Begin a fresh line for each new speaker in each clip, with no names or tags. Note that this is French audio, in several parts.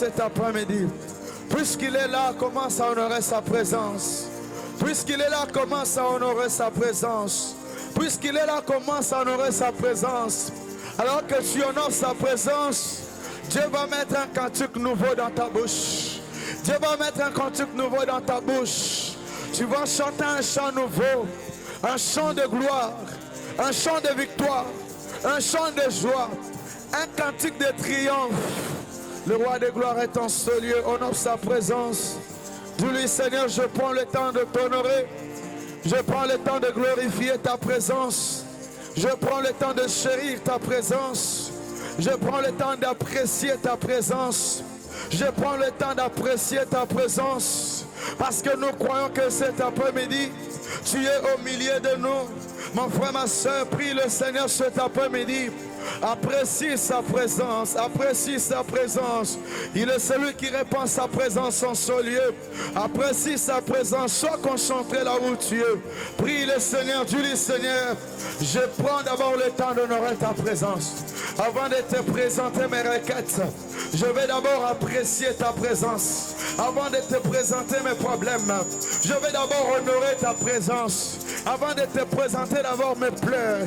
cet après-midi. Puisqu'il est là, commence à honorer sa présence. Puisqu'il est là, commence à honorer sa présence. Puisqu'il est là, commence à honorer sa présence. Alors que tu honores sa présence, Dieu va mettre un cantique nouveau dans ta bouche. Dieu va mettre un cantique nouveau dans ta bouche. Tu vas chanter un chant nouveau, un chant de gloire, un chant de victoire, un chant de joie, un cantique de triomphe. Le roi de gloire est en ce lieu, honore sa présence. Dis-lui, Seigneur, je prends le temps de t'honorer. Je prends le temps de glorifier ta présence. Je prends le temps de chérir ta présence. Je prends le temps d'apprécier ta présence. Je prends le temps d'apprécier ta présence. Parce que nous croyons que cet après-midi, tu es au milieu de nous. Mon frère, ma soeur, prie le Seigneur cet après-midi. Apprécie sa présence, apprécie sa présence. Il est celui qui répand sa présence en ce lieu. Apprécie sa présence, sois concentré là où tu es. Prie le Seigneur, dis-lui, Seigneur, je prends d'abord le temps d'honorer ta présence. Avant de te présenter mes requêtes, je vais d'abord apprécier ta présence. Avant de te présenter mes problèmes, je vais d'abord honorer ta présence. Avant de te présenter d'abord mes pleurs,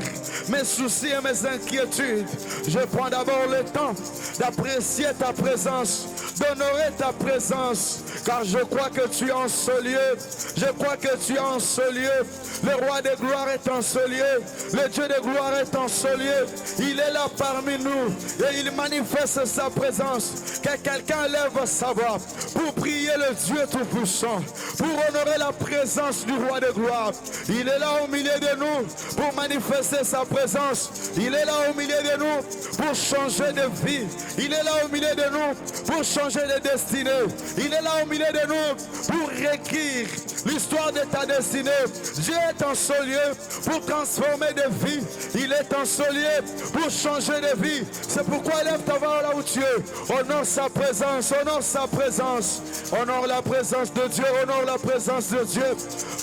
mes soucis et mes inquiétudes, je prends d'abord le temps d'apprécier ta présence, d'honorer ta présence, car je crois que tu es en ce lieu. Je crois que tu es en ce lieu. Le roi de gloire est en ce lieu. Le Dieu de gloire est en ce lieu. Il est là parmi nous et il manifeste sa présence. Que quelqu'un lève sa voix pour prier le Dieu Tout-Puissant, pour honorer la présence du roi de gloire. Il est là au milieu de nous pour manifester sa présence. Il est là au milieu de nous pour changer de vie. Il est là au milieu de nous pour changer de destinée. Il est là au milieu de nous pour réécrire l'histoire de ta destinée. Dieu est en ce lieu pour transformer des vies. Il est en ce lieu pour changer de vie. C'est pourquoi lève ta voix là où tu es. Honore sa présence, honore sa présence. Honore la présence de Dieu, honore la présence de Dieu.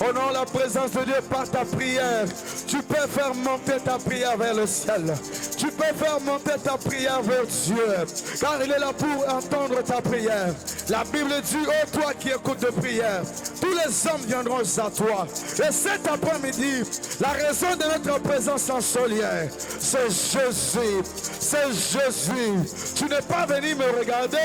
Honore la présence de Dieu par ta prière. Tu peux faire monter ta prière vers le ciel. Tu peux faire monter ta prière vers Dieu. Car il est là pour entendre ta prière. La Bible dit, oh toi qui écoutes de prière, tous les hommes viendront à toi. Et cet après-midi, la raison de notre présence en ce lieu, c'est Jésus. C'est Jésus. Tu n'es pas venu me regarder.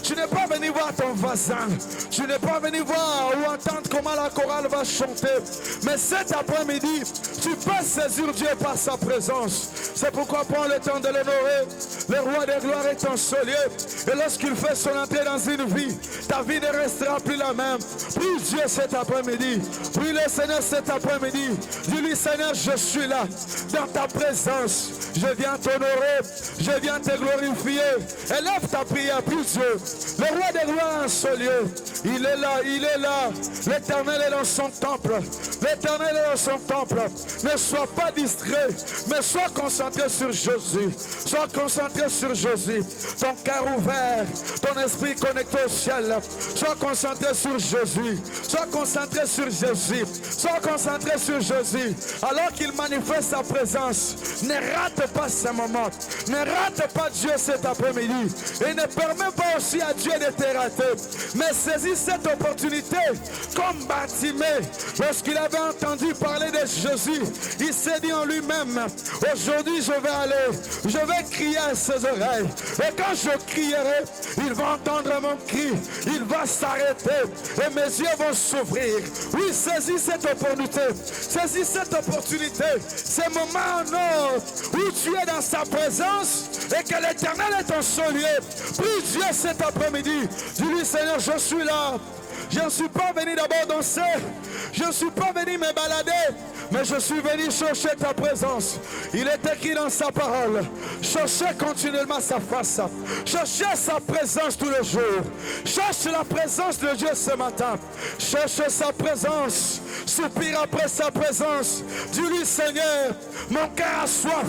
Tu n'es pas venu voir ton voisin. Tu n'es pas venu voir ou entendre comment la chorale va chanter. Mais cet après-midi, tu peux saisir Dieu par sa présence. C'est pourquoi prends le temps de l'honorer. Le roi de gloire est en ce lieu. Et lorsqu'il fait son entrée dans une vie, ta vie ne restera plus la même. Prie Dieu cet après-midi. Prie le Seigneur cet après-midi. Dis-lui, Seigneur, je suis là dans ta présence. Je viens t'honorer. Je viens te glorifier. Élève ta prière, prie Dieu. Le roi de gloire en ce lieu. Il est là, il est là. L'Éternel est dans son temple. L'Éternel est dans son temple. Ne sois pas distrait, mais sois concentré sur Jésus. Sois concentré sur Jésus. Ton cœur ouvert, ton esprit connecté au ciel. Sois concentré sur Jésus. Sois concentré sur Jésus. Sois concentré sur Jésus. Alors qu'il manifeste sa présence, ne rate pas ce moment. Ne rate pas Dieu cet après-midi. Et ne permets pas aussi à Dieu de te rater. Mais saisis cette opportunité comme Bartimée. Lorsqu'il avait entendu parler de Jésus, il s'est dit en lui-même, aujourd'hui je vais aller, je vais crier à ses oreilles. Et quand je crierai, il va entendre mon cri, il va s'arrêter et mes yeux vont s'ouvrir. Oui, saisis cette opportunité, saisis cette opportunité, ce moment en or où tu es dans sa présence et que l'Éternel est en ce lieu. Prie Dieu cet après-midi. Dis-lui, Seigneur, je suis là. Je ne suis pas venu d'abord danser. Je ne suis pas venu me balader. Mais je suis venu chercher ta présence. Il est écrit dans sa parole. Cherchez continuellement sa face. Cherchez sa présence tous les jours. Cherche la présence de Dieu ce matin. Cherche sa présence. soupire après sa présence. Dis-lui, Seigneur, mon cœur a soif,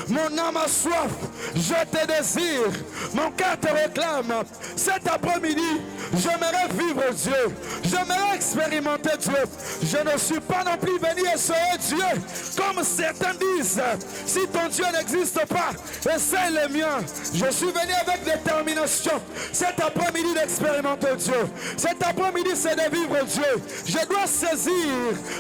mon âme a soif, je te désire, mon cœur te réclame. Cet après-midi, j'aimerais vivre Dieu, j'aimerais expérimenter Dieu. Je ne suis pas non plus venu essayer Dieu, comme certains disent. Si ton Dieu n'existe pas, essaie le mien. Je suis venu avec détermination cet après-midi d'expérimenter Dieu. Cet après-midi, c'est de vivre Dieu. Je dois saisir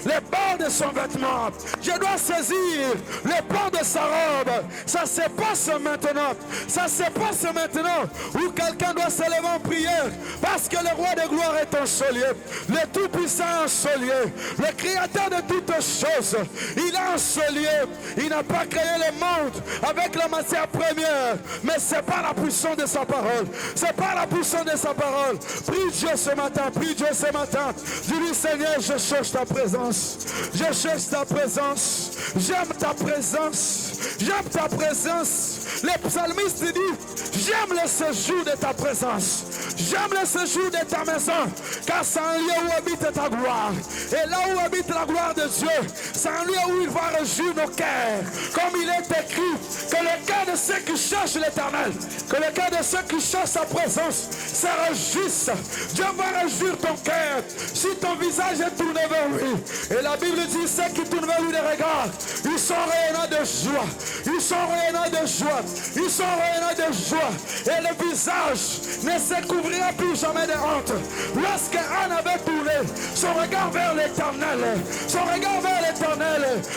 les bords de son vêtement. Je dois saisir les bords de sa robe. Ça se passe maintenant. Ça se passe maintenant où quelqu'un doit se lever en prière parce que le roi de gloire est en ce lieu. Le Tout-Puissant est en ce lieu. Le Créateur de toutes choses. Il est en ce lieu. Il n'a pas créé le monde avec la matière première. Mais c'est par la puissance de sa parole. C'est par la puissance de sa parole. Prie Dieu ce matin. Prie Dieu ce matin. Dis-lui, Seigneur, je cherche ta présence. Je cherche ta présence. J'aime ta présence. J'aime ta présence. Le psalmiste dit, j'aime le séjour de ta présence. J'aime le séjour de ta maison. Car c'est un lieu où habite ta gloire. Et là où habite la gloire de Dieu, c'est un lieu où il va réjouir nos cœurs. Comme il est écrit, que le cœur de ceux qui cherchent l'Éternel, que le cœur de ceux qui cherchent sa présence se réjouisse. Dieu va réjouir ton cœur si ton visage est tourné vers lui. Et la Bible dit, ceux qui tournent vers lui les regards, ils sont rayonnants de joie. Ils sont rayonnants de joie. Ils sont rayonnants de joie. Et le visage ne se couvrira plus jamais de honte. Lorsque Anne avait tourné son regard vers l'Éternel,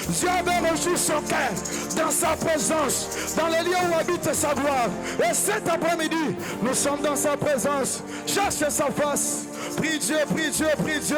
Dieu avait reçu son cœur dans sa présence, dans le lieu où habite sa gloire. Et cet après-midi, nous sommes dans sa présence. Cherche sa face. Prie Dieu, prie Dieu, prie Dieu.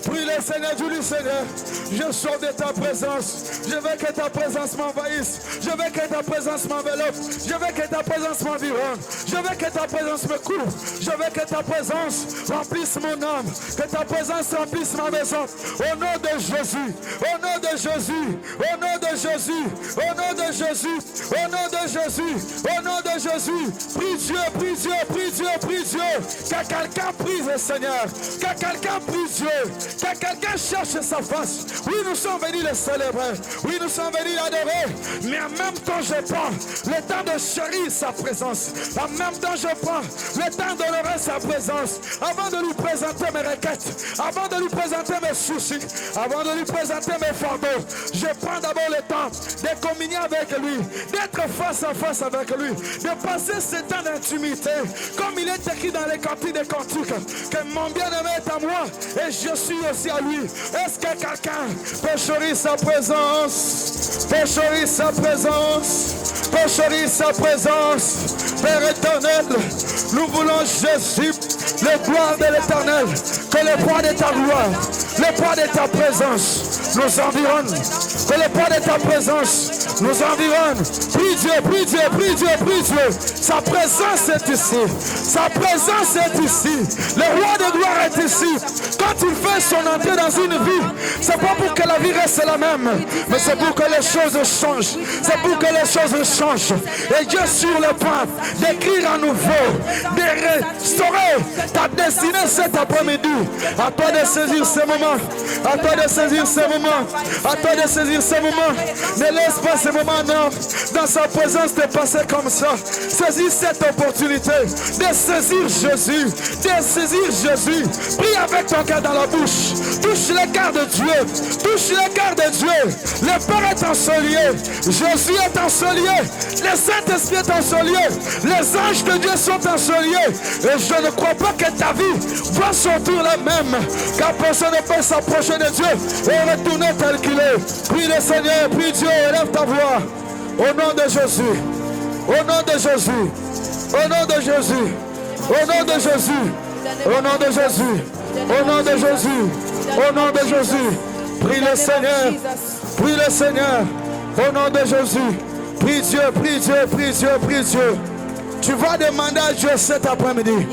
Prie le Seigneur, dis-lui, Seigneur, je sors de ta présence. Je veux que ta présence m'envahisse. Je veux que ta présence m'enveloppe. Je veux que ta présence m'environne. Je veux que ta présence me couvre. Je veux que ta présence remplisse mon âme. Que ta présence remplisse ma maison. Au nom de Jésus. Au nom de Jésus. Au nom de Jésus. Au nom de Jésus. Au nom de Jésus. Au nom de Jésus. Prie Dieu, prie Dieu, prie Dieu, prie Dieu. Que quelqu'un prie le Seigneur. Que quelqu'un prie Dieu. Que quelqu'un cherche sa face. Oui, nous sommes venus le célébrer. Oui, nous sommes venus l'adorer. Mais en même temps, je prends le temps de chérir sa présence. En même temps, je prends le temps d'honorer sa présence. Avant de lui présenter mes requêtes. Avant de lui présenter mes soucis. Avant de lui présenter mes fardeaux. Je prends d'abord le temps de communier avec lui. D'être face à face avec lui. De passer ce temps d'intimité. Comme il est écrit dans les cantiques des cantiques. Que mon bien-aimé est à moi. Et je suis aussi à lui. Est-ce que quelqu'un peut chérir sa présence? Peut chérir sa présence? Peut chérir sa présence? Père éternel, nous voulons Jésus, le gloire de l'éternel. Que le poids de ta gloire, le poids de ta présence nous environne. Que le poids de ta présence nous environne. Prie Dieu, prie Dieu, prie Dieu, prie Dieu. Sa présence est ici. Sa présence est ici. Le roi de gloire est ici. Quand il fait son entrée dans une vie, c'est pas pour que la vie reste la même, mais c'est pour que les choses changent. C'est pour que les choses changent. Et Dieu est sur le point d'écrire à nouveau, de restaurer ta destinée cet après-midi. À toi de saisir ce moment. À toi de saisir ce moment. À toi de saisir ce moment. Ne laisse pas ce moment, non. Dans sa présence de passer comme ça. Saisis cette opportunité de saisir Jésus. De saisir Jésus. Prie avec ton cœur dans la bouche. Touche le cœur de Dieu. Touche le cœur de Dieu. Le Père est en ce lieu. Jésus est en ce lieu. Le Saint-Esprit est en ce lieu. Les anges de Dieu sont en ce lieu. Et je ne crois pas que ta vie va sortir la même. Car personne ne peut s'approcher de Dieu et retourner tel qu'il est. Prie le Seigneur, prie Dieu, élève ta voix. Au nom de Jésus. Au nom de Jésus. Au nom de Jésus. Au nom de Jésus. Au nom de Jésus. Au nom de Jésus. Au nom de Jésus. Prie le Seigneur. Prie le Seigneur. Au nom de Jésus. Prie Dieu, prie Dieu, prie Dieu, prie Dieu. Tu vas demander à Dieu cet après-midi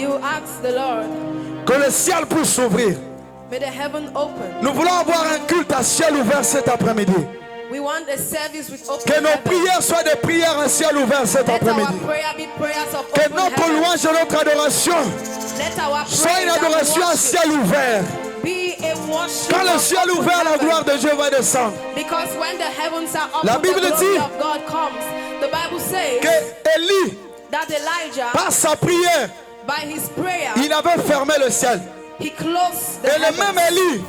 que le ciel puisse s'ouvrir. Nous voulons avoir un culte à ciel ouvert cet après-midi. Que nos prières soient des prières à ciel ouvert cet après-midi. Que notre louange et notre adoration soit une adoration à ciel ouvert.
a worship.
Quand le ciel est ouvert, la gloire de Dieu va descendre.
Because when the heavens are open,
La Bible
the glory
dit
of God comes. The Bible says
que Élie,
that Elijah,
par sa prière,
by his prayer,
il avait fermé le ciel.
he closed the
Et le
heavens.
même Élie,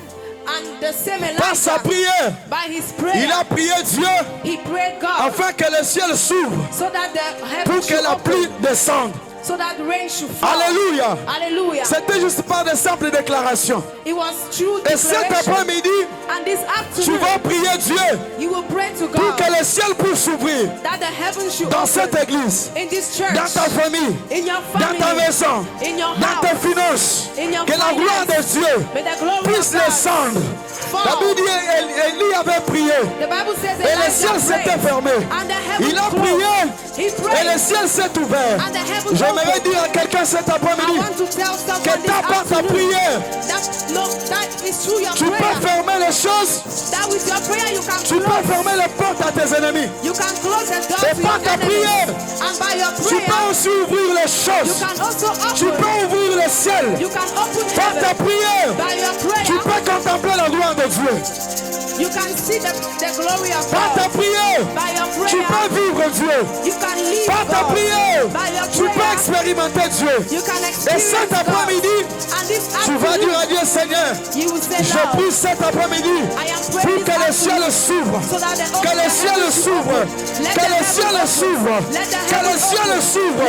And the same
par sa
Elijah,
prière,
by his
il
prayer,
a prié Dieu
he prayed God
afin que le ciel s'ouvre
so that the
pour
heavens
que
should
la pluie
open,
descende.
so that rain should fall.
Alléluia.
Hallelujah.
C'était juste pas de simples déclarations.
It was true
Et cet
declaration.
après-midi,
And this
tu
afternoon,
vas prier Dieu
you will pray to
pour
God
que le ciel puisse s'ouvrir
that the heavens should
dans
open
cette église,
in this church,
dans ta famille,
in your
dans
family,
ta maison,
in your
dans tes
house,
finances.
in your
Que la gloire de
finance.
Dieu
May the glory
puisse
of God
descendre.
fall.
La Bible dit Élie avait prié
The Bible says
et le
Elijah
ciel s'était
prayed,
fermé.
and the heavens
Il a
closed.
prié
He
et
prayed,
le ciel s'est ouvert.
and the heavens
J'aimerais
opened.
dire à quelqu'un cet
I
après-midi
want to tell someone
que
this
ta part ta
afternoon
prière,
that is through your
tu peux
prayer.
fermer les choses,
That with your prayer you can
tu peux
close.
fermer les portes à tes ennemis.
You can close the door
Et
to
par
your
ta
enemies.
prière,
And by your
tu peux
prayer,
aussi ouvrir les
you
choses.
can also
Tu
open.
peux ouvrir le ciel.
You can open
Par ta
heaven.
prière,
By your
tu
prayer,
peux contempler la gloire de Dieu.
you can see the glory of
Par ta
God.
prière,
By your
tu
prayer,
peux vivre Dieu.
you can live
Par ta
God.
prière,
By your
tu peux
prayer,
expérimenter Dieu.
you can
Et
experience
cet
God.
après-midi,
And this
tu vas dire
afternoon,
à Dieu, Seigneur,
you will say,
je
Lord,
prie cet après-midi
I am
pour
praying
que le
this
ciel
afternoon
s'ouvre.
so that the
Que le ciel s'ouvre. Que le ciel s'ouvre. Que le ciel s'ouvre.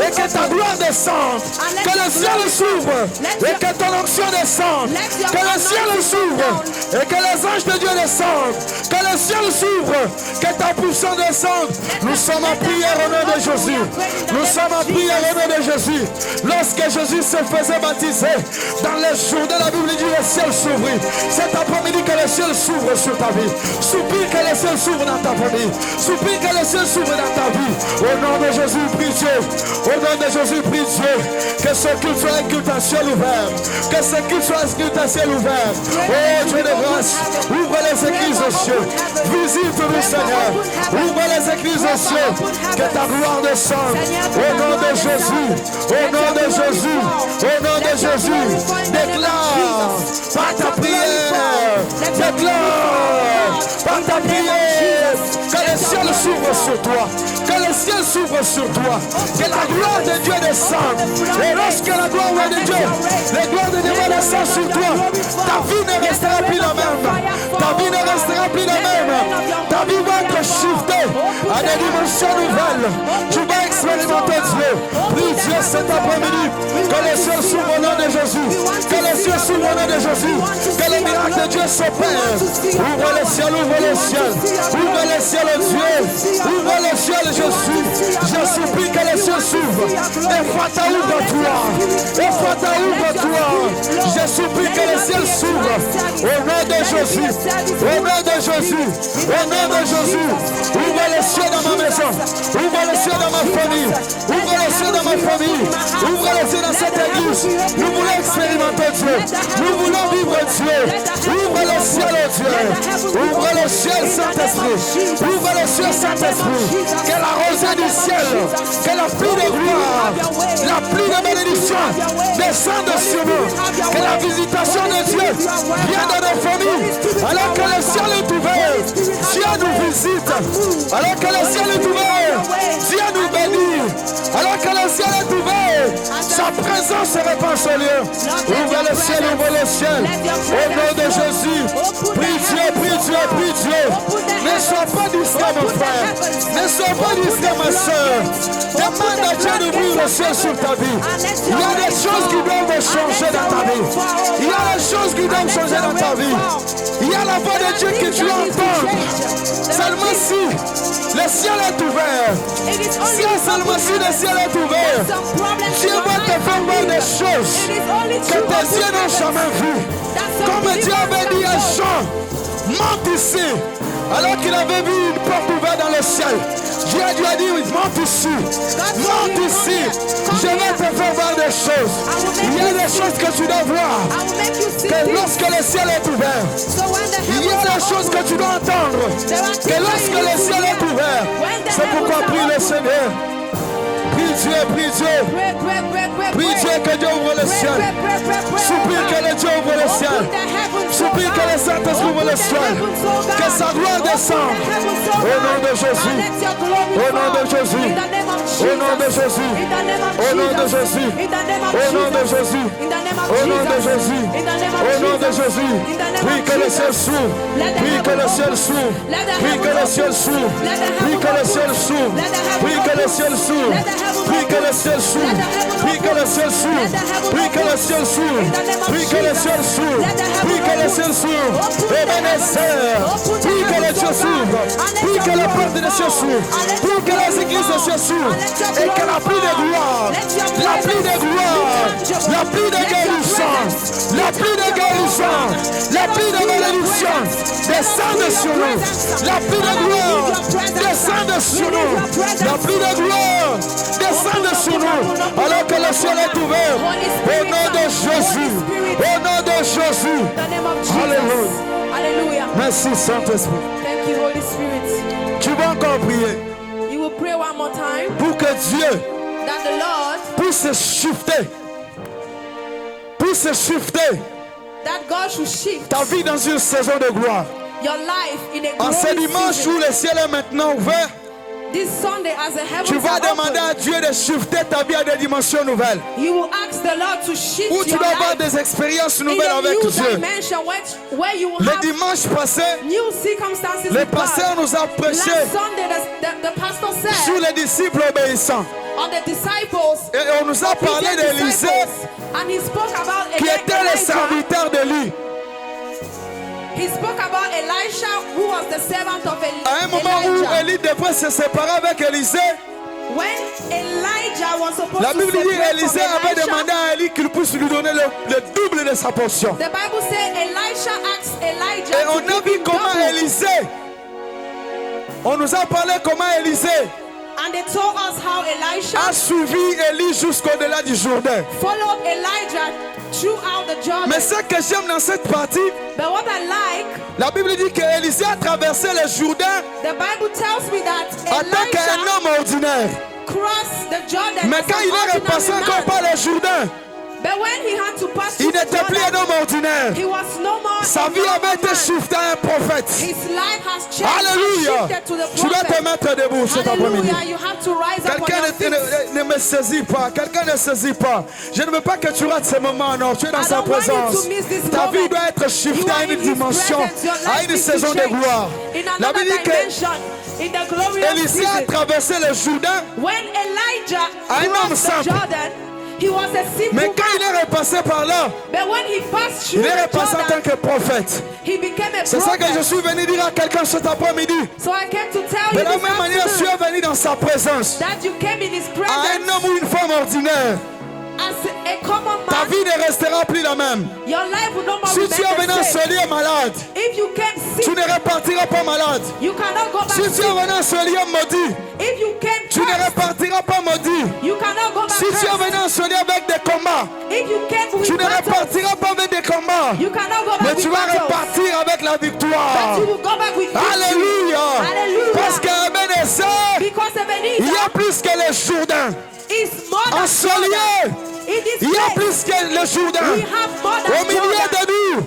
Et que ta gloire descende. Que le ciel s'ouvre. Et que ton onction descende. Que le ciel s'ouvre. Et que les anges de Dieu descendent. Que le ciel s'ouvre. Que ta puissance descende. Nous sommes en prière au nom de Jésus. Nous sommes en prière au nom de Jésus. Lorsque Jésus se faisait baptiser, dans les jours de la Bible, il dit le ciel s'ouvrit. Cet après-midi, que le ciel s'ouvre sur ta vie. Soupire que le ciel s'ouvre dans ta famille. Soupire que le ciel s'ouvre dans ta vie. Au nom de Jésus, prie Dieu. Au nom de Jésus, prie Dieu. Que ce culte soit un culte à ciel ouvert. Que ce culte soit un culte à ciel ouvert. Oh Dieu de grâce, ouvre les églises aux cieux. Visite-nous, Seigneur. Ouvre les églises aux cieux. Que ta gloire descende. Au nom de Jésus. Au nom de Jésus. Au nom de Jésus. Déclare par ta prière. Déclare par ta prière. Que le ciel s'ouvre sur toi. Que le ciel s'ouvre sur toi. Que la gloire de Dieu descende. Et lorsque la gloire de Dieu, la gloire de Dieu va descendre sur toi, ta vie ne restera plus la même. Ta vie ne restera plus la même. Ta vie va être shiftée à des dimensions nouvelles. Tu vas expérimenter Dieu. Prie Dieu cet après-midi. Que le ciel s'ouvre au nom de Jésus. Que le ciel s'ouvre au nom de Jésus. Que le miracle de Dieu s'opère. Ouvre le ciel, ouvre le ciel. Ouvre le ciel, Dieu. Ouvre le ciel, Jésus. Je supplie que le ciel s'ouvre. Et Fata ouvre-toi. Et Fata ouvre-toi. Je supplie que le ciel s'ouvre. Au nom de Jésus. Au nom de Jésus. Au nom de Jésus. Ouvre le ciel dans ma maison. Ouvre le ciel dans ma famille. Ouvre le ciel dans ma famille. Ouvre le ciel dans cette église. Nous voulons expérimenter Dieu. Nous voulons vivre Dieu. Ouvre le ciel, oh Dieu. Ouvre le ciel, Saint-Esprit. Ouvre le ciel, Saint-Esprit. Que la rosée du ciel, que la pluie de gloire, la pluie de bénédiction descende sur nous. Que la visitation de Dieu vienne dans nos familles. Alors que le ciel est ouvert, Dieu nous visite. Alors que le ciel est ouvert, Dieu nous bénit. Alors que le ciel est ouvert, sa présence se répand sur lieu. Ouvre le ciel, ouvre le ciel. Au nom de Jésus, prie Dieu, prie Dieu, prie Dieu. Ne sois pas distrait, mon frère. Ne sois pas distrait, ma soeur. Demande à Dieu d'ouvrir le ciel sur ta vie. Il y a des choses qui doivent changer dans ta vie. Il y a des choses qui doivent changer dans ta vie. Il y a la voix de Dieu que tu entends. Seulement si le ciel est ouvert. Si seulement si le ciel est ouvert, Dieu va te faire voir des choses que tes yeux n'ont jamais vues. Comme Dieu avait dit à Jean, monte ici. Alors qu'il avait vu une porte ouverte dans le ciel, Dieu lui a dit, monte ici, monte ici, je vais te faire voir des choses. Il y a des choses que tu dois voir, que lorsque le ciel est ouvert, il y a des choses que tu dois entendre, que lorsque le ciel est ouvert, c'est pourquoi prie le Seigneur. Prie Dieu, prie Dieu. Prie Dieu que Dieu ouvre le ciel. Supplie que le Dieu ouvre le ciel. le ciel. Que sa gloire descende. Au nom de Jésus. Au nom de Jésus. Au nom de Jésus. Au nom de Jésus. Au nom de Jésus. Au nom de Jésus. Au nom de Jésus. Oui, que le ciel s'ouvre. Oui, que le ciel s'ouvre. Oui, que le ciel s'ouvre. Oui, que le ciel s'ouvre. Oui, que le ciel s'ouvre. Oui, que le ciel s'ouvre. Oui, que le ciel s'ouvre. Oui, que le ciel s'ouvre. Oui, que le ciel s'ouvre. Oui, que le ciel s'ouvre. Ebenezer. Oui, que le ciel s'ouvre. Oui, que la porte des cieux s'ouvre. Oui, que les églises des cieux s'ouvrent. Et que la pluie de gloire, la pluie de gloire, la pluie de guérison, la pluie de guérison, la pluie de bénédiction descende sur nous. La pluie de gloire descende sur nous. La pluie de gloire descende sur nous. Alors que le ciel est ouvert. Au nom de Jésus. Au nom de Jésus. Alléluia.
Hallelujah.
Merci Saint-Esprit.
Thank you, Holy Spirit.
Tu vas encore prier
You will pray one more time
pour que Dieu
that the Lord,
puisse shifter. Puisse shifter
that God should shift
ta vie dans une saison de gloire.
your life in a
En ce
glory
dimanche
season.
où le ciel est maintenant ouvert,
This Sunday, as the
tu
heavens
vas
are
demander
open,
à Dieu de shifter ta vie à des dimensions nouvelles.
you will ask the Lord to shift
Où tu
your
dois avoir
life
des expériences
in
nouvelles
a
avec
new
Dieu.
dimension where you will
Le
have
dimanche passé,
new circumstances
le
with
pasteur
God.
nous a prêché
Last Sunday, the pastor
sur
said
les disciples obéissants.
on the disciples,
Et on nous a parlé
obedient
d'Élisée
disciples, and he spoke about
qui était le
Elijah.
serviteur d'Élie.
He spoke about Elisha, who was the servant of
À un moment où
Elijah.
Élie devrait se séparer avec Élisée,
When Elijah was supposed
la
to
Bible dit
separate
Élisée
from
avait
Elisha,
demandé à Élie qu'il puisse lui donner le double de sa portion.
the Bible said Elisha asked Elijah
Et
to
on a
give
vu
him
comment
double.
Élisée, on nous a parlé comment Élisée
And they told us how Elisha
a suivi Élie jusqu'au-delà du Jourdain.
followed Elijah throughout the Jordan.
Mais ce que j'aime dans cette partie,
But what I like,
la Bible dit qu'Élisée a traversé le Jourdain
the Bible tells me that
en tant qu'un
Elisha
homme ordinaire.
crossed the Jordan
Mais
as
quand
an
il est repassé
ordinary
encore
man.
par le Jourdain,
But when he had to pass
il
through the
n'était plus un
Jordan,
homme ordinaire.
he was no more
Sa
a
vie
normal
avait été
man.
shiftée à un prophète.
His life has changed and
Alléluia.
shifted to the
Tu dois te
prophet.
mettre debout cet après-midi.
Hallelujah, you have to rise up on
Quelqu'un
your feet.
ne me saisit pas. Quelqu'un ne saisit pas. Je ne veux pas que tu rates ce moment. Non, tu es dans
I
sa
don't want you
présence.
to miss this
Ta vie
moment.
doit être shiftée
You
à
are
une
in His
dimension,
presence. Your
à
life
une
is to
saison de
change
gloire.
in
La
another
Bible dit que
dimension, in the glorious
Élisée a
season.
traversé le Jourdain,
When Elijah
un homme
crossed the
simple.
Jordan, he was a simple
mais quand il
man.
est repassé par là,
But when he passed through
il est
the
repassé en
Jordan,
tant que prophète.
he became a
C'est ça que je
prophet.
suis venu dire à quelqu'un cet après-midi.
So I came to tell
De
you
la
this
même manière, tu
afternoon
es venu dans sa présence.
that you came in his
À
presence
un homme ou une femme ordinaire,
as a common
ta
man.
vie ne restera plus la même.
Your life will no more
Si tu es
remain
venu en
the same.
ce lieu malade,
If you came
tu
sick,
ne repartiras pas malade.
you cannot go back
Si tu
sick.
es venu en ce lieu maudit,
If you came
tu ne
cursed,
repartiras pas maudit.
you cannot go back
Si tu es
cursed.
venu en ce lieu avec des combats,
If you came with
tu ne
battles,
repartiras pas avec des combats.
you cannot go
Mais
back
tu
with
vas
battles.
repartir avec la
But
victoire.
you will go back with victory.
Alléluia.
Hallelujah.
Parce qu'Ebenezer,
Because
il y
Ebenezer
a plus que le Jourdain.
is more
En
than
ce
Jordan.
lieu,
In this
il y a
place,
plus que le Jourdain.
we have more than
Au milieu
Jordan.
de nous,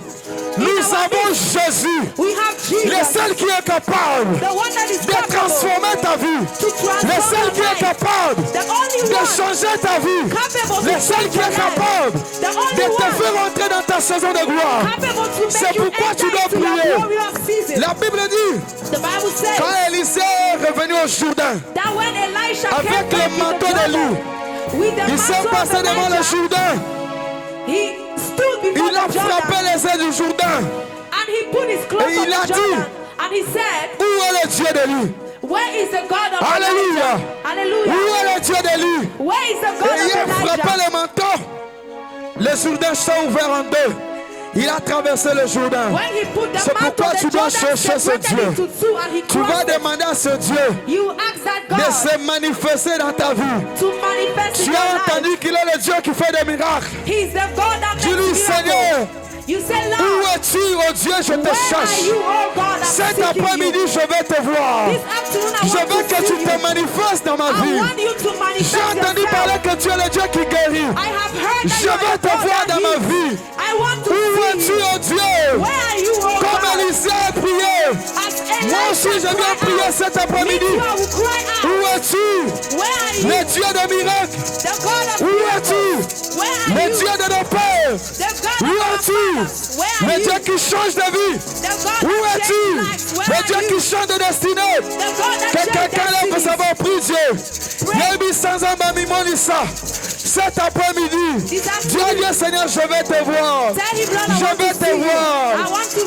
nous avons Jésus,
We have
le
Jesus,
seul qui est capable
the one that is
de
capable
transformer ta vie,
to transform
le seul
your
qui est
life.
capable
The only
de
one
changer ta vie,
capable to
le seul
change
qui
your
est
life.
capable
The
de
only
te
one
faire entrer dans ta saison de gloire.
capable to
C'est
make you
pourquoi tu
enter
dois
into your
prier.
glorious season.
La Bible dit,
The Bible says
quand Élisée est revenu au Jourdain,
that when Elisha
avec
came back
le
in the
manteau de
Jordan,
loup,
with the
ils sont
mantle of
passés devant le
Elijah,
Jourdain,
he stood before
il a
the Jordan
frappé les ailes du Jourdain.
and he put his clothes
Et
on
il a
the
dit,
Jordan and he said,
Où est le Dieu d'Élie?
where is the God of
Alléluia.
Elijah? Hallelujah.
Où est le Dieu d'Élie?
Where is the God
Et il a
of
frappé
Elijah?
le manteau. Les Jourdains sont ouverts en deux. Il a traversé le Jourdain.
When he put the
C'est
mantle,
pourquoi
the
tu dois
Jordan
chercher ce
separated
Dieu.
into two and he
Tu vas
crossed it.
demander à ce Dieu
You ask that
de
God
se manifester dans ta vie.
to manifest
Tu
in your
as
life.
entendu qu'il est le Dieu qui fait des miracles.
He's the God that
Dis-lui,
makes
Seigneur,
miracles. You say,
où
Lord,
es-tu, oh Dieu, je te
where are
cherche.
you, oh God? I'm
Cet
seeking
après-midi,
you.
je vais te voir.
This afternoon, I
Je
want
veux
to
que tu
see
te
you.
manifestes dans ma
I
vie.
want you to manifest
J'ai entendu
yourself.
parler que tu es le Dieu qui guérit.
I have heard that
Je
you are
veux
a
te
God
voir
that
dans ma
heals.
vie.
I want to
Où
see
es-tu,
you.
oh Dieu?
Where are you, oh
Comme
God?
Élisée, Moi aussi, je viens prier cet après-midi. Où es-tu? Le Dieu de miracles. Où es-tu? Le Dieu de nos pères. Où es-tu? Le Dieu qui change de vie. Où es-tu? Le Dieu qui change de destinée. Que quelqu'un là peut savoir prier Dieu. Yébi sans ambami monissa. Cet après-midi, Dieu dit Seigneur, je vais te voir. Je vais te voir.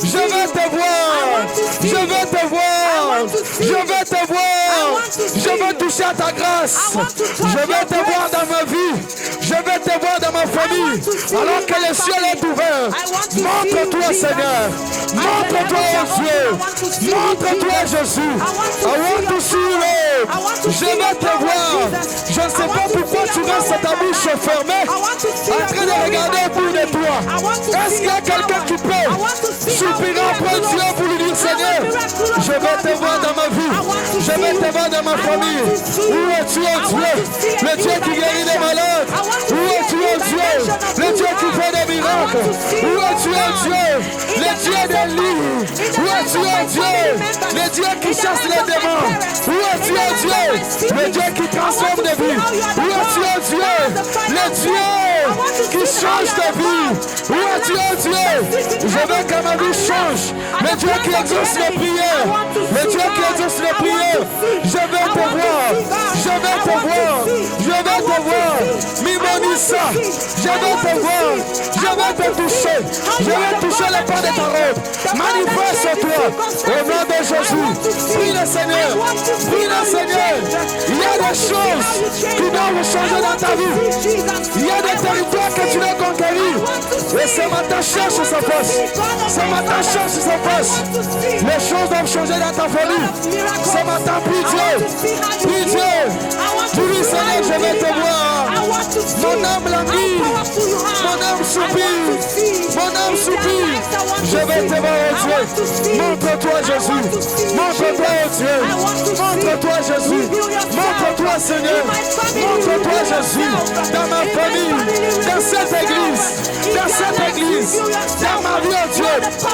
Je vais te voir. Je vais te voir. Je vais te voir. Je veux toucher à ta grâce. Je vais te voir dans ma vie. Je vais te voir dans ma famille. Alors que le ciel est ouvert. Montre-toi, Seigneur. Montre-toi, Dieu. Montre-toi, Jésus. I want to see you. Je vais te voir. Je ne sais pas pourquoi tu restes ta bouche fermée, en train de regarder autour de toi. Est-ce qu'il y a quelqu'un qui peut soupirer après Dieu pour lui dire Seigneur, je vais te voir dans ma vie. Je vais te voir dans ma famille. Où es-tu, oh Dieu? Le Dieu qui guérit les malades. Où es-tu, oh Dieu? Le Dieu qui fait des miracles. Où es-tu, oh Dieu? Le Dieu des livres. Où es-tu, oh Dieu? Le Dieu qui chasse les démons. Où es-tu, oh Dieu? Le Dieu qui transforme des vies. Où es-tu, oh Dieu? Le Dieu qui change ta vie. Où es-tu, oh Dieu? Je veux que ma vie change. Le Dieu qui exauce les prières. Le Dieu qui exauce les prières. Je vais te voir. Je vais te voir. Je vais te voir. Mimonissa. Je vais te voir. Je vais te toucher. Je vais toucher le pas de ta robe. Manifeste-toi. Au nom de Jésus. Prie le Seigneur. Prie le Seigneur. Il y a des choses qui doivent changer dans ta vie. Il y a des territoires que tu dois conquérir. Et ce matin, cherche sa face. Ce matin, cherche sa face. Les choses doivent changer dans ta famille. Ce matin, prie Dieu. Prie Dieu. Dis-lui, Seigneur, je vais te voir. Mon âme languit. Mon âme soupire. Mon âme soupire. Je vais te voir, oh Dieu. Montre-toi, Jésus. Montre-toi, oh Dieu. Montre-toi, Jésus. Montre-toi, Seigneur. Montre-toi, Jésus. Dans ma famille, dans cette église, dans ma vie, oh Dieu.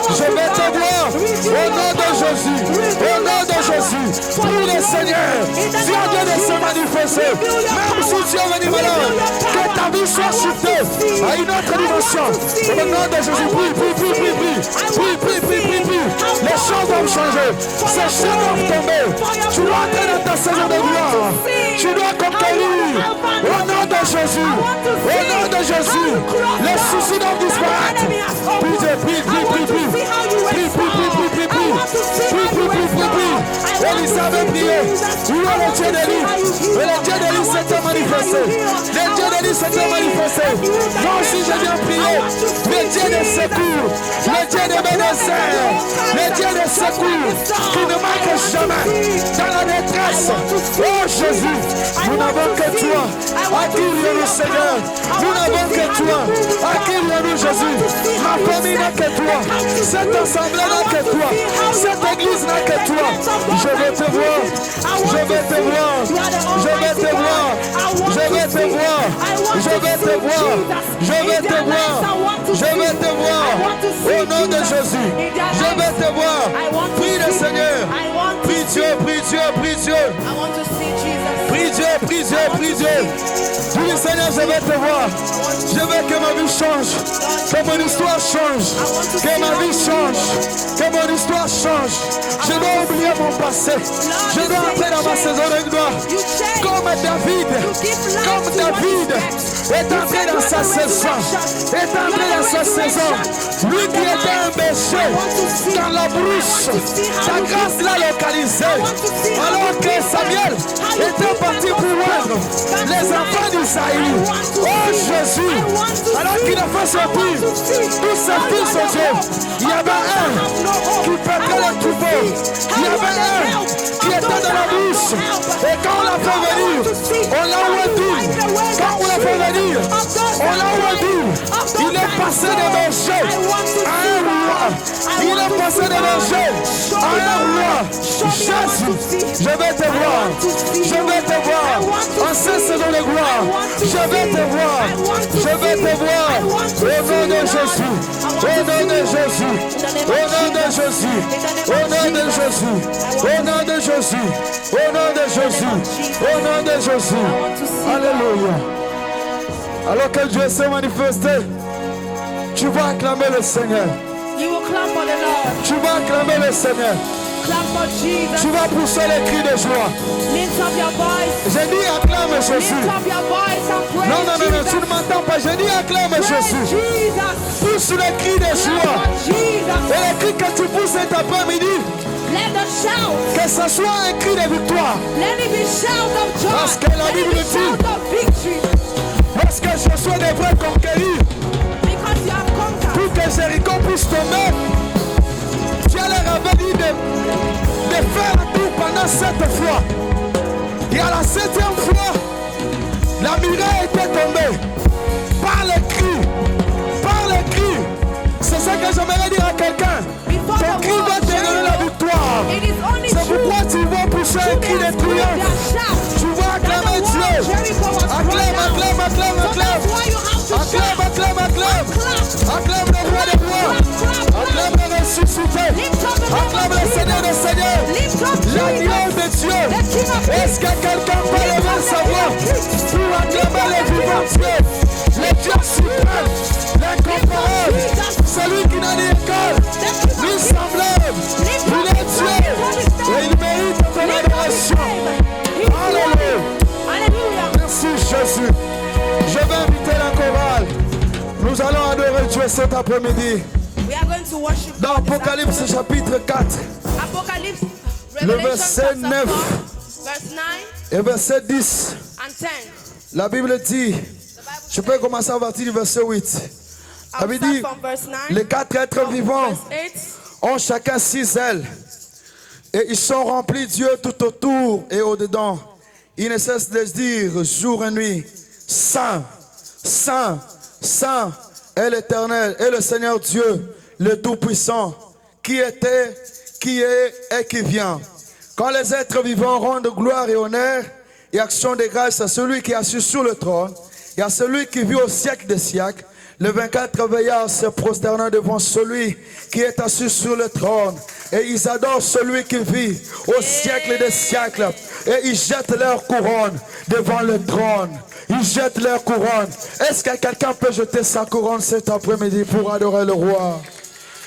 Je vais te voir. Au nom de Jésus. Au nom de Jésus. Prie le Seigneur. Dieu a Dieu de se manifester. Même si tu es venu malade, que ta vie soit shiftée à une autre dimension. Au nom de Jésus, prie. Les choses doivent changer. Ces choses doivent tomber. Tu dois entrer dans ta saison de gloire. Tu dois conquérir. Au nom de Jésus. Au nom de Jésus. Les soucis doivent disparaître. Prie. Elisabeth priait. Où est le Dieu d'Élie? Et le Dieu d'Élie s'était manifesté. Le Dieu d'Élie s'était manifesté. Moi aussi je viens prier. Le Dieu de secours. Le Dieu de Bénézer. Le Dieu de secours. Qui ne manque jamais. Dans la détresse. Oh Jésus. Nous n'avons que toi. Accueille-nous Seigneur. Nous n'avons que toi. Accueille-nous Jésus. Ma famille n'a que toi. Cette assemblée n'a que toi. Cette église n'a que toi. Je vais te voir. Je vais te voir. Je vais te voir. Je vais te voir. Je vais te voir. Je vais te voir. Je vais te voir. Au nom de Jésus. Je vais te voir. Prie le Seigneur. Prie Dieu. Prie Dieu. Dis Seigneur, je vais te voir. Je veux que ma vie change. Que mon histoire change. Que ma vie change. Que mon histoire change. Je dois oublier mon passé. Je dois entrer dans ma saison de gloire. Comme David est entré dans sa saison. Lui qui était un berger dans la brousse. Sa grâce l'a localisé. Alors que Samuel était parti pour rendre les enfants d'Isaïe. Oh Jésus, alors qu'il a fait sortir tous ses fils au Dieu, il y avait un qui perdait le troupeau. Il y avait un qui était dans la bouche. Et quand on l'a fait venir, on l'a oublié. Quand on l'a fait venir, on l'a oublié. Il est passé de berger à un roi. Il est passé de berger à un roi. Jésus, je vais te voir. Je vais te voir. En cette saison de gloire, je vais te voir. Je vais te voir. Au nom de Jésus. Au nom de Jésus. Au nom de Jésus. Au nom de Jésus. Au nom de Jésus. Au nom de Jésus. Au nom de Jésus. Alléluia. Alors que Dieu s'est manifesté, tu vas acclamer le Seigneur.
You will clap for the Lord.
Tu vas acclamer le Seigneur.
Clap for Jesus.
Tu vas pousser les cris de joie.
Lift up your voice.
J'ai dit acclame Jésus.
Lift up your voice and praise
Non, non, non, non, tu ne
Jesus.
m'entends pas. J'ai dit acclame
Praise
Jésus.
Jesus.
Pousse les cris de
Clap
joie.
for Jesus.
Et les cris que tu pousses cet après-midi,
Let the shout.
que ce soit un cri de victoire.
Let it be shout of joy.
Parce que la
Let it
Bible
be
dit-
shout of victory.
Parce que Josué devrait conquérir
Because you have conquered.
pour que Jéricho puisse tomber. Dieu leur avait dit de faire un tour pendant 7 fois. Et à la 7e fois, la muraille était tombée. Par les cris. Par les cris. C'est ça que j'aimerais dire à quelqu'un.
Before
Ton
the
cri
wall
va te donner la victoire.
It is only
C'est
true.
pourquoi tu vas pousser un cri de triomphe. Tu vas acclamer Dieu. Acclame, acclame, acclame, acclame. Acclame, acclame, acclame. Acclame le roi des rois. Acclame le ressuscité. Acclame le Seigneur des seigneurs. L'agneau de Dieu. Est-ce que quelqu'un peut lever sa voix pour acclamer le vivant Dieu, le Dieu suprême, l'incomparable, celui qui n'a ni école, ni semblable. Il est Dieu et il mérite ton adoration. Alléluia.
Hallelujah.
Merci Jésus. Je vais inviter la chorale. Nous allons adorer Dieu cet après-midi.
We are going to worship
Dans
God this
Apocalypse
afternoon.
chapitre 4
Apocalypse,
Le
Revelation
verset
chapter
9.
4, verse 9
et verset 10,
and 10.
la Bible dit,
The Bible
je peux commencer à partir du verset 8. La
I'll
Bible
start
dit,
from verse 9.
les 4 êtres vivants
Verse 8.
ont chacun 6 ailes. Et ils sont remplis Dieu tout autour et au-dedans. Ils ne cessent de se dire jour et nuit, Saint, Saint, Saint est l'Éternel et le Seigneur Dieu, le Tout-Puissant, qui était, qui est et qui vient. Quand les êtres vivants rendent gloire et honneur et action de grâce à celui qui est assis sur le trône et à celui qui vit au siècle des siècles, les 24 veillards se prosternant devant celui qui est assis sur le trône. Et ils adorent celui qui vit au siècle des siècles. Et ils jettent leur couronne devant le trône. Ils jettent leur couronne. Est-ce que quelqu'un peut jeter sa couronne cet après-midi pour adorer le roi?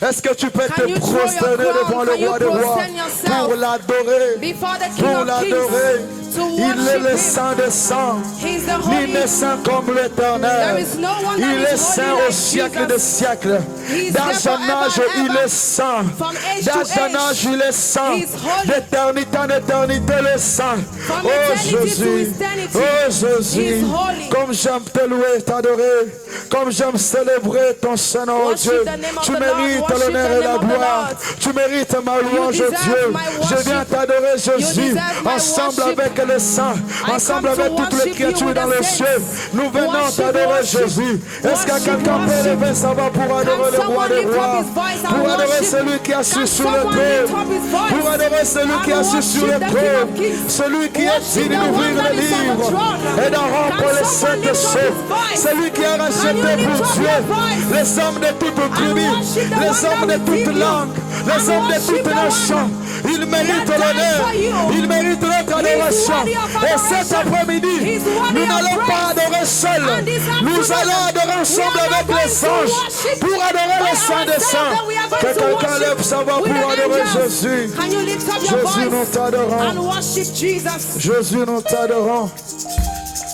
Est-ce que tu peux
Can you
te
throw your
prosterner
crown?
devant le
Can you
roi des rois
prostrate yourself
pour l'adorer?
before the King
Pour
of
l'adorer.
Kings to
Il est
worship
le
him?
Saint des saints.
He's the
Il
holy.
est saint comme l'Éternel.
There is no one that
Il
is
est
holy
saint
like
au siècle
Jesus.
des siècles.
He is
Dans
there
un
forever
âge,
and
il
ever.
est saint.
From age
Dans
to
un
age.
âge, il est saint.
He is holy.
D'éternité en éternité, il est saint.
From
Oh
eternity to
Jésus.
eternity.
Oh Jésus.
He is holy.
Comme j'aime te louer, t'adorer. Comme j'aime célébrer ton Saint-Nom, oh
Worship
Dieu.
the name of
Tu
the Lord.
mérites
Worship
l'honneur
the
et la
name of the
gloire.
Lord.
Tu mérites ma louange,
deserve
Dieu.
my
Je
worship.
viens t'adorer, Jésus.
deserve my
Ensemble
worship.
avec les saints.
I
Ensemble
come to
avec toutes les
worship you
créatures
with
dans
the
le
saints.
ciel. Nous venons
Worship,
t'adorer,
worship.
Jésus. Est-ce que
Worship,
quelqu'un peut
worship.
lever sa voix pour adorer le roi
someone
des
lift up
rois?
his voice and
Pour adorer
worship?
celui qui est assis
Can
sur le
someone lift
trône.
up his voice
Pour adorer celui qui est
and
assis sur le
worship the King
trône.
of Kings?
Celui qui est
Worship
digne
the one
d'ouvrir
that
le
is on the
livre
throne.
et d'en rompre
Can
les
someone
sept
lift up
sceaux.
his voice?
Celui qui a
Can
racheté
you lift
pour
up
Dieu
your voice?
les hommes de toutes tribus,
worship the
les
one
hommes de
that
toutes
redeemed you.
langues, les
And
hommes de
worship
toutes
the one
nations. Il mérite
that died
l'honneur,
for you.
il mérite notre adoration.
worthy of
Et
adoration.
cet après-midi,
He's worthy
nous
of
n'allons pas
praise.
adorer seuls,
And this
nous
afternoon,
allons adorer ensemble
we are
avec
not
les
going to
anges
worship
pour adorer le
by
Saint des
ourselves,
Saints.
but we are going
Que
to
quelqu'un
worship
lève sa voix
with
pour
the
adorer
angels.
Jésus.
Can you lift up your
Jésus, nous
voice
t'adorons.
and worship Jesus?
Jésus, nous t'adorons.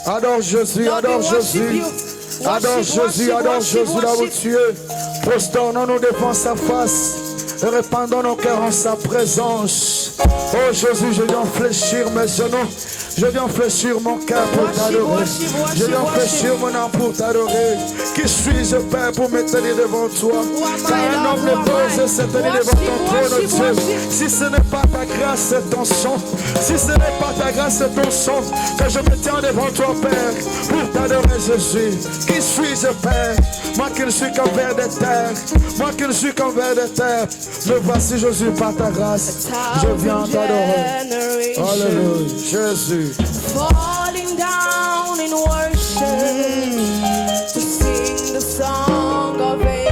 Adore Jésus,
Lord,
adore
we worship
Jésus.
you.
Adore
Worship,
Jésus,
worship,
adore
worship,
Jésus là où
worship.
tu es. Prosternons-nous devant sa face et répandons nos cœurs en sa présence. Oh Jésus, je viens fléchir mes genoux. Je viens fléchir mon cœur pour
Worship,
t'adorer.
worship, worship,
Je viens
worship.
fléchir mon âme pour t'adorer. Qui suis-je, Père, pour me tenir devant toi? Car un homme ne peut oser se tenir devant ton trône,
Worship,
Dieu.
worship.
Si ce n'est pas ta grâce, c'est ton sang. Si ce n'est pas ta grâce, c'est ton sang. Que je me tiens devant toi, Père, pour t'adorer, Jésus. Qui suis-je, Père? Moi qui ne suis qu'un ver de terre. Moi qui ne suis qu'un ver de terre. Me voici, Jésus, par ta grâce. Je viens t'adorer. Alléluia, Jésus.
Falling down in worship to sing the song of ages.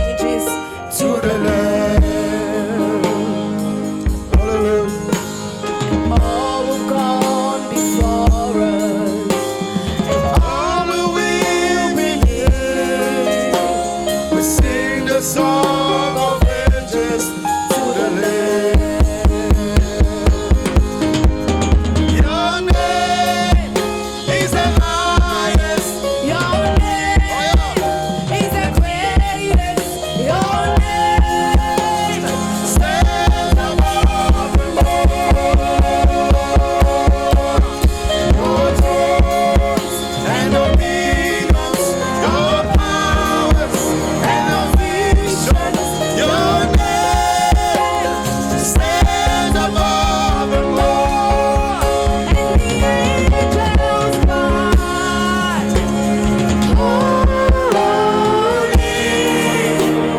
song of ages to the land. Your name is the highest.
Your name is the greatest. Your name
Stand above the Your thrones and dominions, your powers and your visions. Your name stands above the
and the angels cry, holy,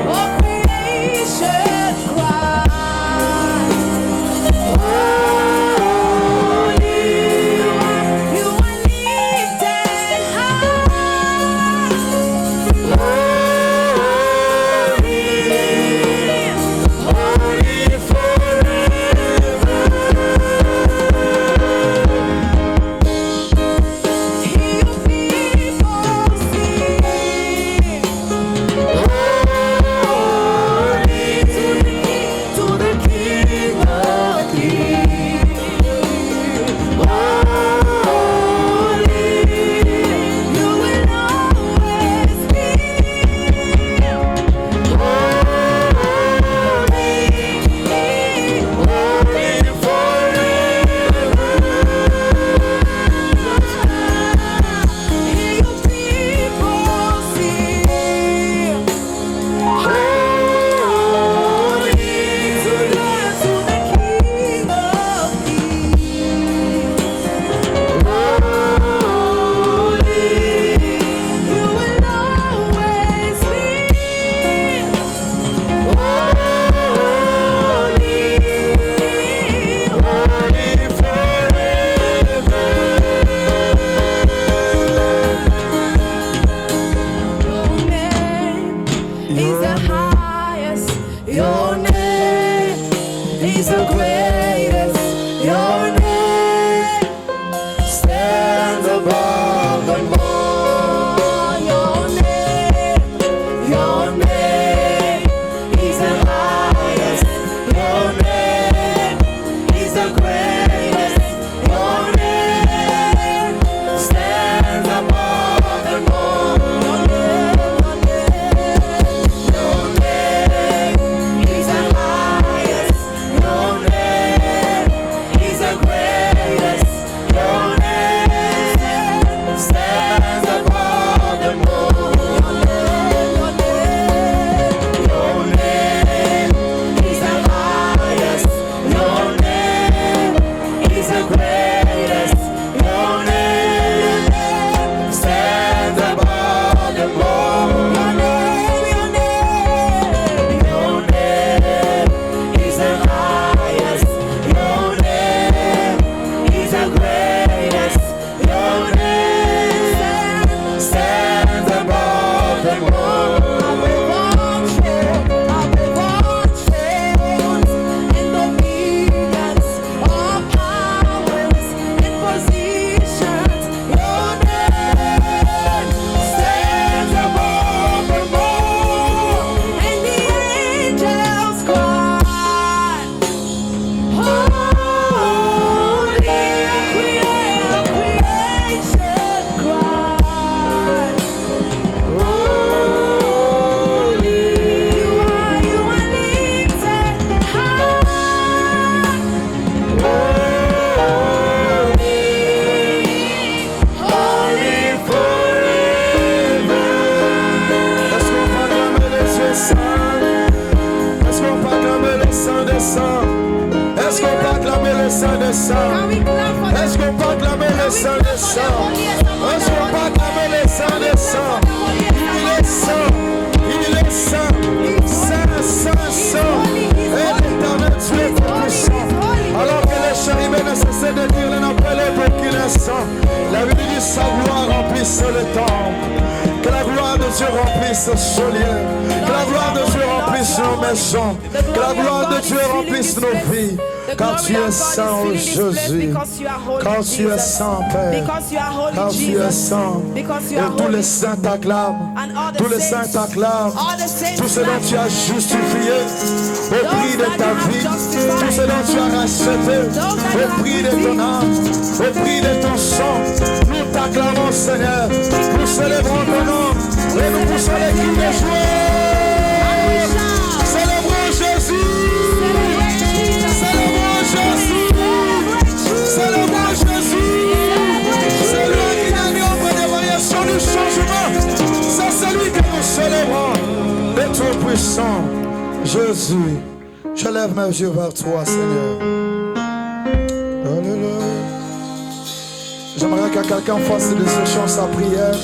all creation cry, holy, you are lifted high, holy forever. Hear your people sing, holy to the King of Kings. Holy, you will always be. Hear your people sing, holy to the King of Kings. Holy, you will always be. Your name is the highest. Your name is the greatest. Your name stands above them all. Your name is the highest. Your name is the greatest. Your name stands above them all. Your name is the highest. Your name is the greatest. Your name stands above them all. Your name is the highest. Your name is the greatest. Your name stands above them all. Your name is the highest. Your name is the greatest. Your name stands above them all. Above all thrones and dominions, all powers and positions, your name stands above them all. And the angels cry, holy, creation cry, holy, you are lifted high, holy
forever. Est-ce qu'on peut acclamer les yeux saints? Est-ce qu'on peut acclamer les saints des saints? Est-ce qu'on peut acclamer les saints des saints?
Can we clap for
Est-ce qu'on peut acclamer les saints des saints? Est-ce qu'on peut acclamer les saints des saints? Il est saint, il est saint, saint, saint, saint. Et l'éternel Dieu est tout-puissant. Alors que les chérubins ne cessaient de dire l'un après l'autre qu'il est saint, la Bible dit sa gloire remplisse le temple. Que la gloire de Dieu remplisse ce lieu. Que la gloire de Dieu remplisse nos maisons. Que la gloire de Dieu remplisse nos vies. Car tu es saint, oh Jésus. Car tu es saint, Père. Car tu es saint. Et tous les saints t'acclament. Tous les saints t'acclament. Tout ce dont tu as justifié au prix de ta vie. Tout ce dont tu as racheté au prix de ton âme. Au prix de ton sang. Nous t'acclamons, Seigneur. Nous célébrons ton nom. Et nous poussons les cris de joie. Célébrons Jésus. Célébrons Jésus. Célébrons Jésus. C'est lui qui a mis en point de variation du changement. C'est celui que nous célébrons. Le Tout-Puissant, Jésus. Je lève mes yeux vers toi, Seigneur. Alléluia. J'aimerais que quelqu'un fasse de ce chant sa prière.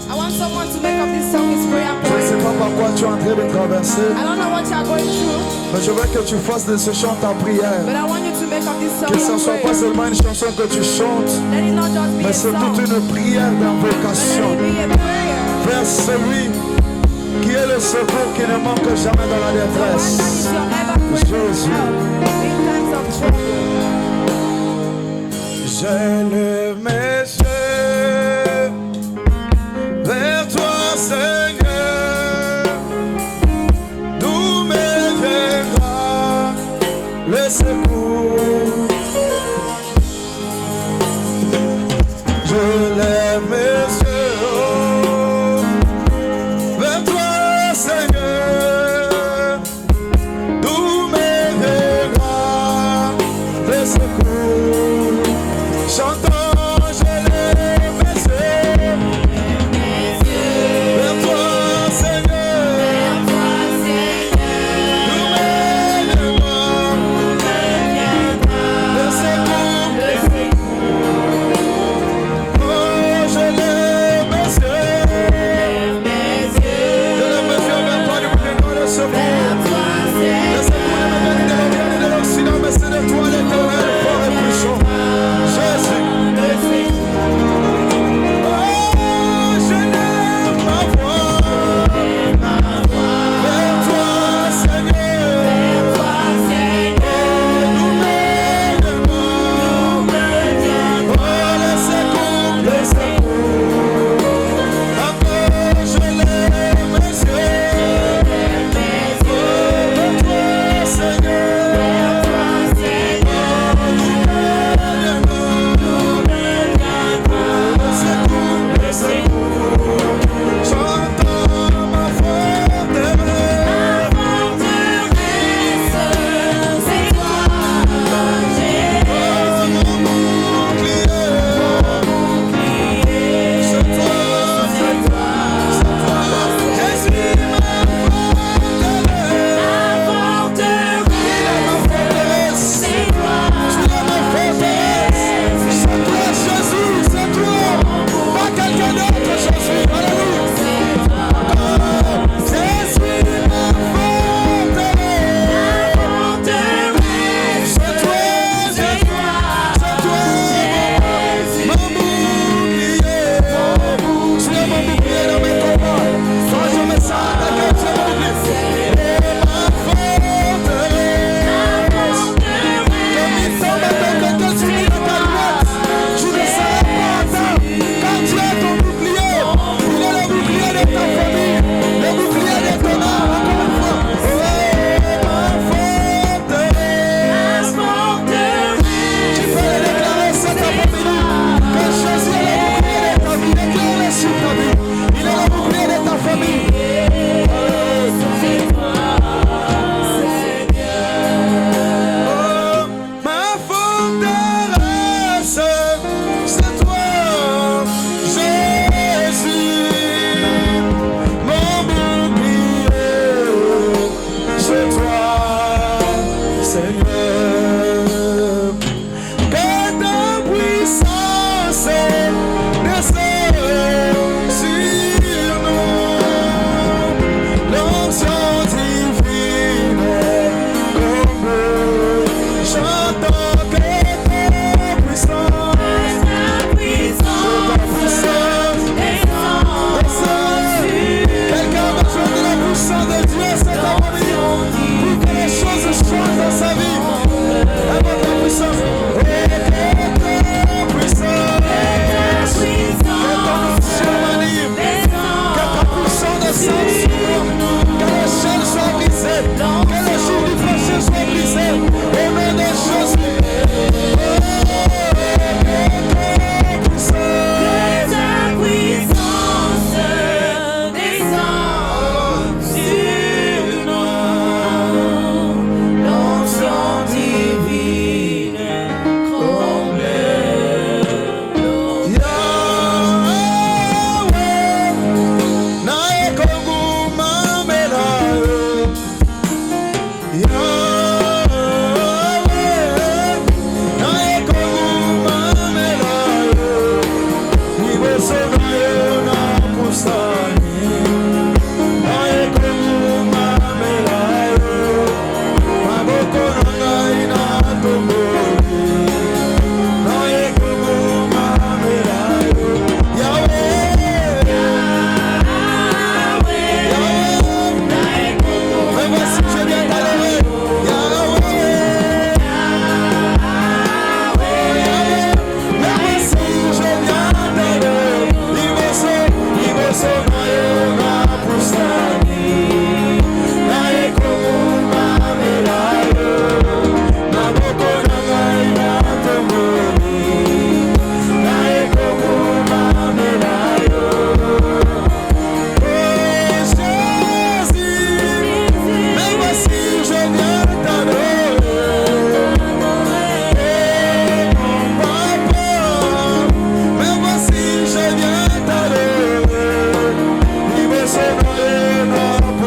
I want someone to make up this song his prayer
Je ne sais
point.
pas par quoi tu es en train de traverser,
I don't know what you are going through,
mais je veux que tu fasses de ce chant ta prière.
but I want you to make up this song
Que ce ne
your
soit pas
prayer.
seulement une chanson que tu chantes,
Let it not just be
mais
a
c'est
song,
toute une prière
but
d'invocation
let it be a prayer.
vers celui qui est le secours qui ne manque jamais dans la
The one that
détresse.
is your ever-present
Jésus.
help in times of trouble.
J'élève mes yeux vers toi, Seigneur, d'où me viendra le secours. Je lève mes yeux vers toi, Seigneur, d'où me viendra le secours. Chantons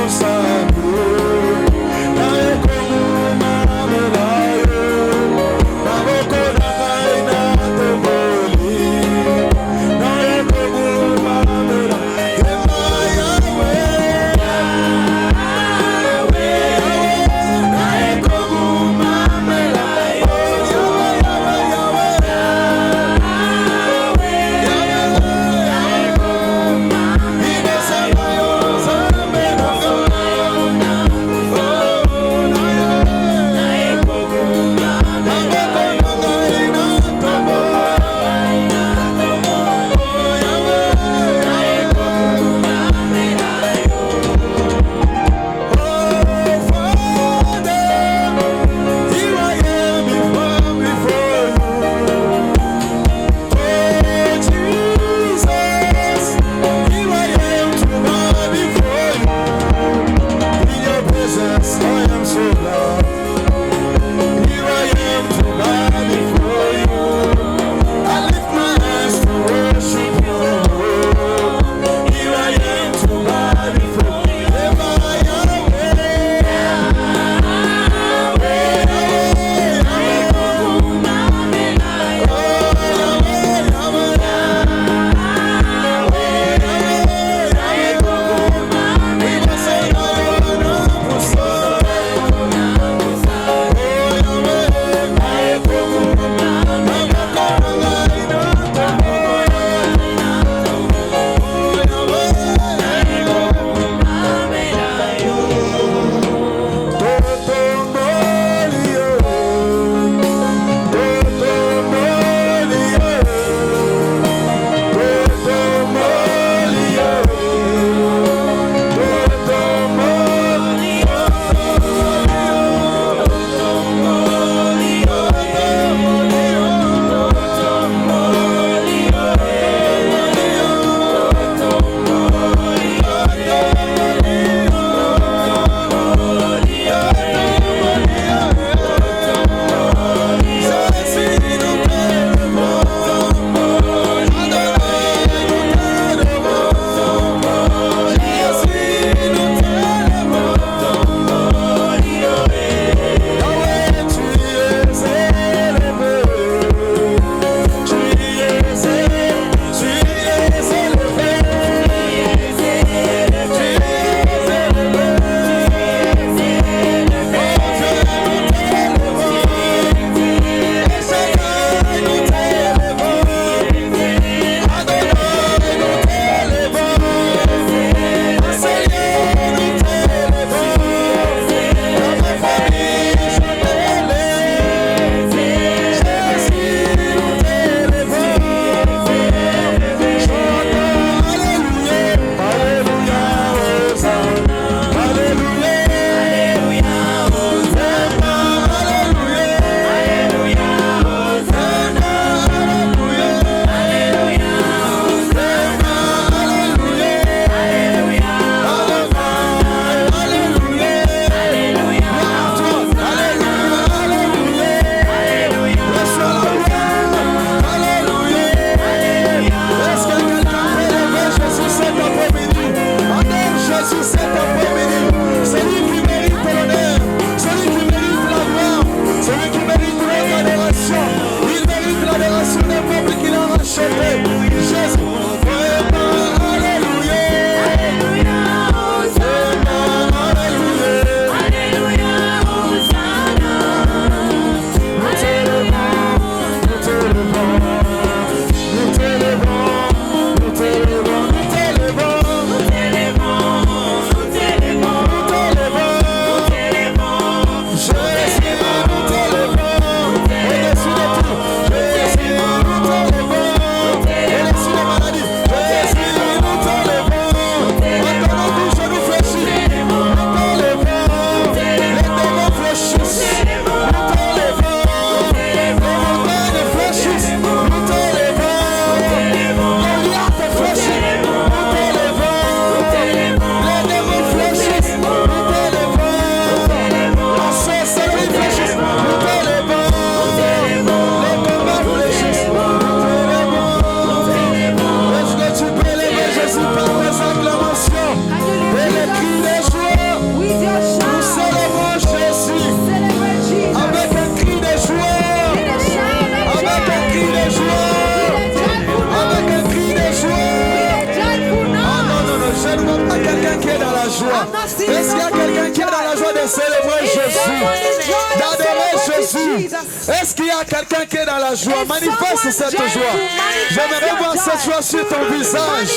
Alléluia. Est-ce qu'il y a quelqu'un qui est dans la joie de célébrer Jésus, d'adorer Jésus? Est-ce qu'il y a quelqu'un qui est dans la joie? Manifeste cette joie. J'aimerais voir cette joie sur ton visage.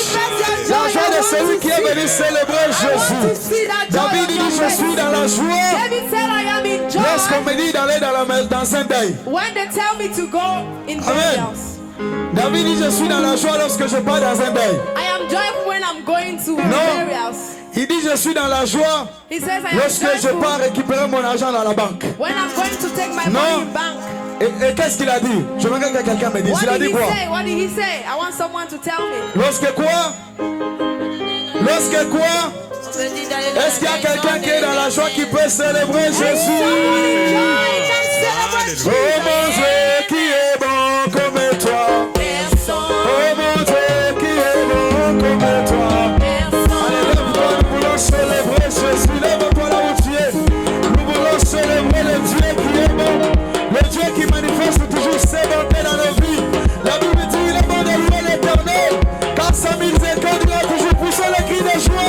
La joie de celui qui est venu célébrer Jésus. David dit, je suis dans la joie. Lorsqu'on me dit d'aller dans un deuil.
When they tell me to go in burials.
David dit, je suis dans la joie lorsque je pars dans un deuil.
I am joyful when I'm going to burials.
Il dit, je suis dans la joie
He says, I am
lorsque je
joyful
pars récupérer mon argent dans la banque.
when I'm going to take my money in bank.
Et qu'est-ce qu'il a dit? Je voudrais que quelqu'un me dise. Il a dit quoi?
What did he say? I want someone to tell me.
Lorsque quoi? Lorsque quoi? Est-ce qu'il y a quelqu'un qui est dans la joie qui peut célébrer Jésus? Oh mon Dieu qui est bon comme toi. Oh mon Dieu qui est bon comme toi. Allez, lève-toi, nous voulons célébrer Jésus. Lève-toi là où tu es. Nous voulons célébrer le Dieu qui est bon. Le Dieu qui manifeste toujours ses bontés dans nos vies. La Bible dit, il est bon de louer l'Éternel. Car sa miséricorde il a toujours poussé le cri de joie.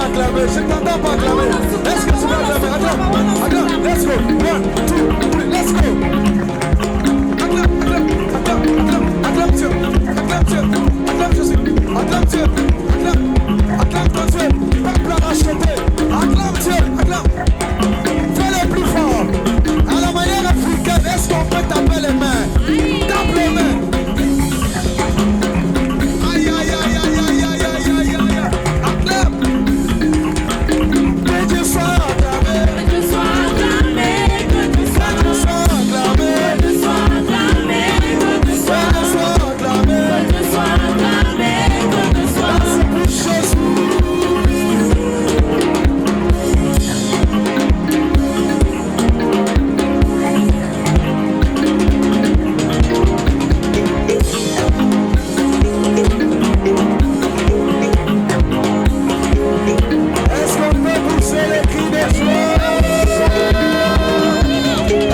acclamer. Je t'entends pas acclamer. Est-ce que tu vas acclamer? Acclame. Acclame. Let's go. 1, 2, 3. Let's go. Acclame, acclame, acclame, acclame. Acclame Dieu. Acclame Dieu. Acclame Jésus. Acclame Dieu. Acclame. Acclame ton Dieu. Peuple a racheté. Acclame Dieu. Acclame. Fais-le plus fort. À la manière africaine, est-ce qu'on peut taper les mains? Tape les mains. Aïe, aïe, aïe, aïe, aïe, aïe, aïe, aïe, aïe. Acclame. Que Dieu soit acclamé. Que Dieu soit acclamé. Que Dieu soit acclamé. Que Dieu soit acclamé. Que Dieu soit acclamé. Que Dieu soit acclamé. Que Dieu soit acclamé. Jésus. Est-ce qu'on peut pousser les cris de joie?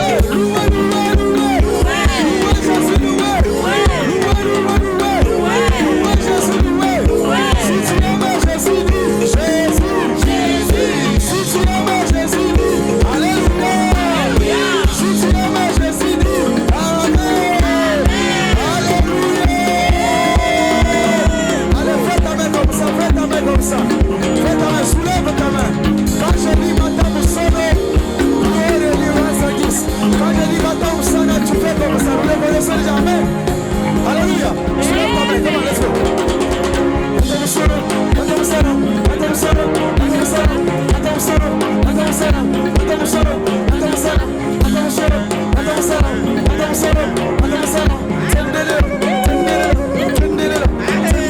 Hey, louez, louez, louez. Louez Jésus, louez. Louez Jésus, louez. Si tu aimes Jésus, dis Jésus. Si tu aimes Jésus, dis Alléluia. Si tu aimes Jésus, dis Amen. Alléluia. Allez, fais ta main comme ça, fais ta main comme ça. Fais ta main, soulève ta main. Quand je dis Madame Sono, quand je dis Madame Sono, tu fais comme ça. Vous ne connaissez jamais. Alléluia. Soulève ta main, comment, let's go. Madame Sono, Madame Sono, Madame Sono, Madame Sono, Madame Sono, Madame Sono, Madame Sono, Madame Sono, Madame Sono, Madame Sono, Madame Sono, Madame Sono. Tendele, tendele, tendele,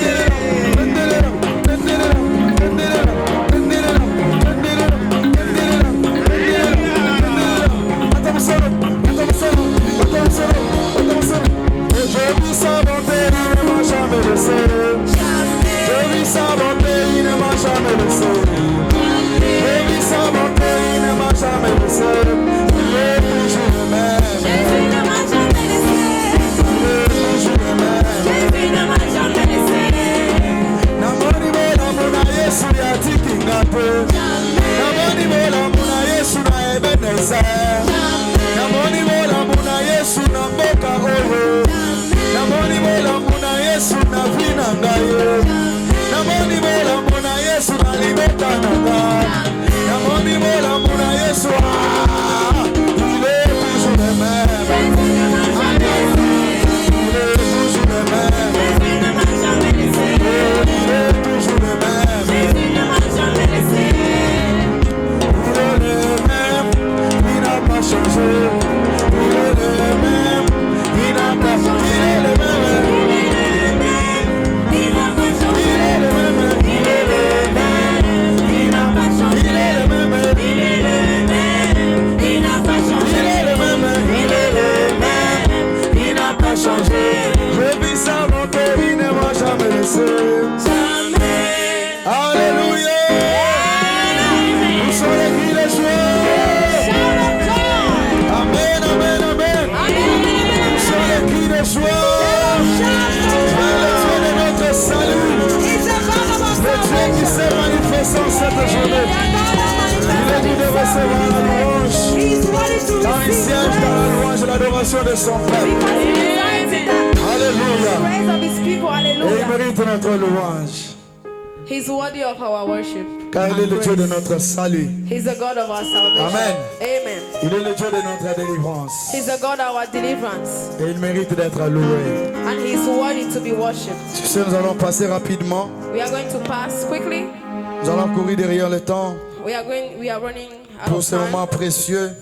je vis sa bonté, il ne m'a jamais laissé. Je vis sa bonté, il ne m'a jamais laissé. Je vis sa bonté, il ne m'a jamais laissé. Il est toujours le même.
Jésus ne m'a jamais laissé.
Il est toujours le même.
Jésus ne m'a jamais laissé.
Namoni mola muna Yesu ya tikingape. Namoni mola muna Yesu na Ebeneza. Namoni mola muna Yesu na mboka oyo. Namoni mola muna Yesu na vina ngaye. Namoni mola muna Yesu na libeta nanga. Namoni mola muna Yesu. Il est toujours le même. Il est toujours le même. Il est toujours le même. Il est le même. Il n'a pas changé. Il est le même. Il n'a pas changé. Il est le même. Il n'a pas changé. Il est le même. Il est le même. Il n'a pas changé. Il est le même. Il est le même. Il n'a pas changé. Il est le même. Il est le même. Il n'a pas changé. Je vis sa bonté, il ne m'a jamais laissé. Jamais. Alléluia. Nous sommes les cris de joie. Amen, amen, amen. Nous sommes les cris de joie. Dieu, le Dieu de notre salut. Le Dieu qui s'est manifesté en cette journée. Il est dit de recevoir la louange. Quand il siège dans la louange et l'adoration de son peuple. Alléluia. Et il mérite notre louange.
He's worthy of our worship.
Car il est le Dieu de notre salut.
He's the God of our salvation.
Amen.
Amen.
Il est le Dieu de notre délivrance.
He's the God of our deliverance.
Et il mérite d'être loué.
And he's worthy to be worshipped.
Tu sais, nous allons passer rapidement.
We are going to pass quickly.
Nous allons courir derrière le temps
We are running out
pour
of
ce moment
time.
précieux.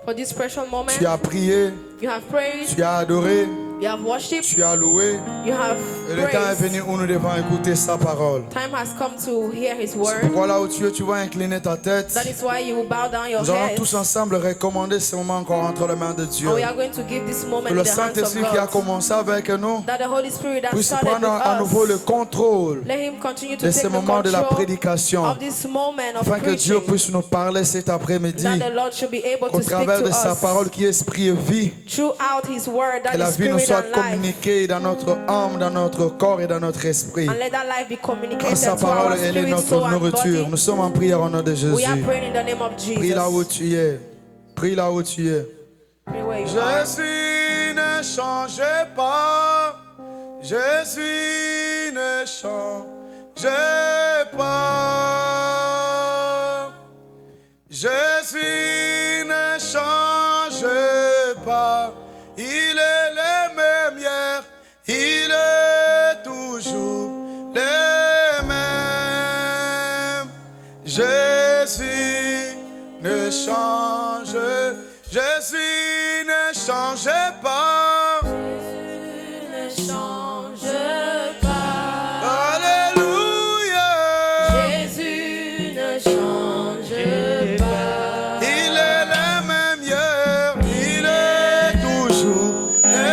For this special moment,
Tu as prié,
you have prayed,
tu as adoré,
you have worshipped,
tu as loué.
you have
Et le temps est
praised.
venu où nous devons écouter sa parole.
Time has come to hear his word.
Pourquoi là où tu es, tu vas incliner ta tête.
That is why you will bow down your
Nous allons
head.
tous ensemble recommander ce moment encore entre les mains de Dieu.
And we are going to give this moment
Que
in
le
the hands of
Saint-Esprit qui a
God.
commencé avec nous
That the Holy Spirit that
puisse
started with
prendre à nouveau le
us,
contrôle
let him continue to
de
take
ce
the
moment de la
control
prédication,
of this moment of
afin que Dieu
preaching.
puisse nous parler cet après-midi
That the Lord should be able
au
to speak
travers
to
de sa
us
parole qui est esprit et vie.
throughout his word, that
Que la
is
vie nous
spirit
soit
and life.
communiqué dans notre âme, dans notre corps et dans notre esprit.
And let that life be
Car
communicated
sa
to our
parole, elle est
spirit,
notre
soul, and
nourriture.
body.
Nous sommes en prière au nom de
We
Jésus.
are praying in the name of
Prie là où
Jesus.
tu es. Prie là où tu es.
Pray where you are.
Jésus ne change pas. Jésus ne change pas. Jésus ne change pas. Il est le même hier. Il est toujours le même. Jésus ne change. Jésus ne change pas.
Ne change pas.
Alléluia.
Jésus ne change pas.
Il est le même hier, il est toujours le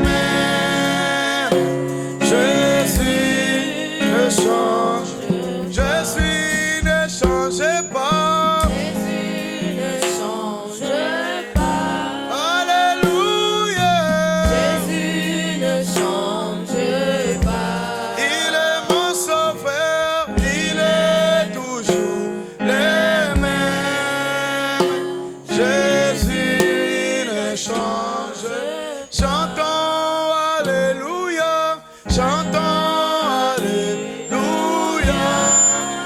même. Jésus ne change. Jésus ne change pas.
Jésus ne change pas.
Alléluia.
Jésus ne change pas.
Il est mon sauveur, il est toujours le même. Jésus ne change. Chantons Alléluia, chantons Alléluia,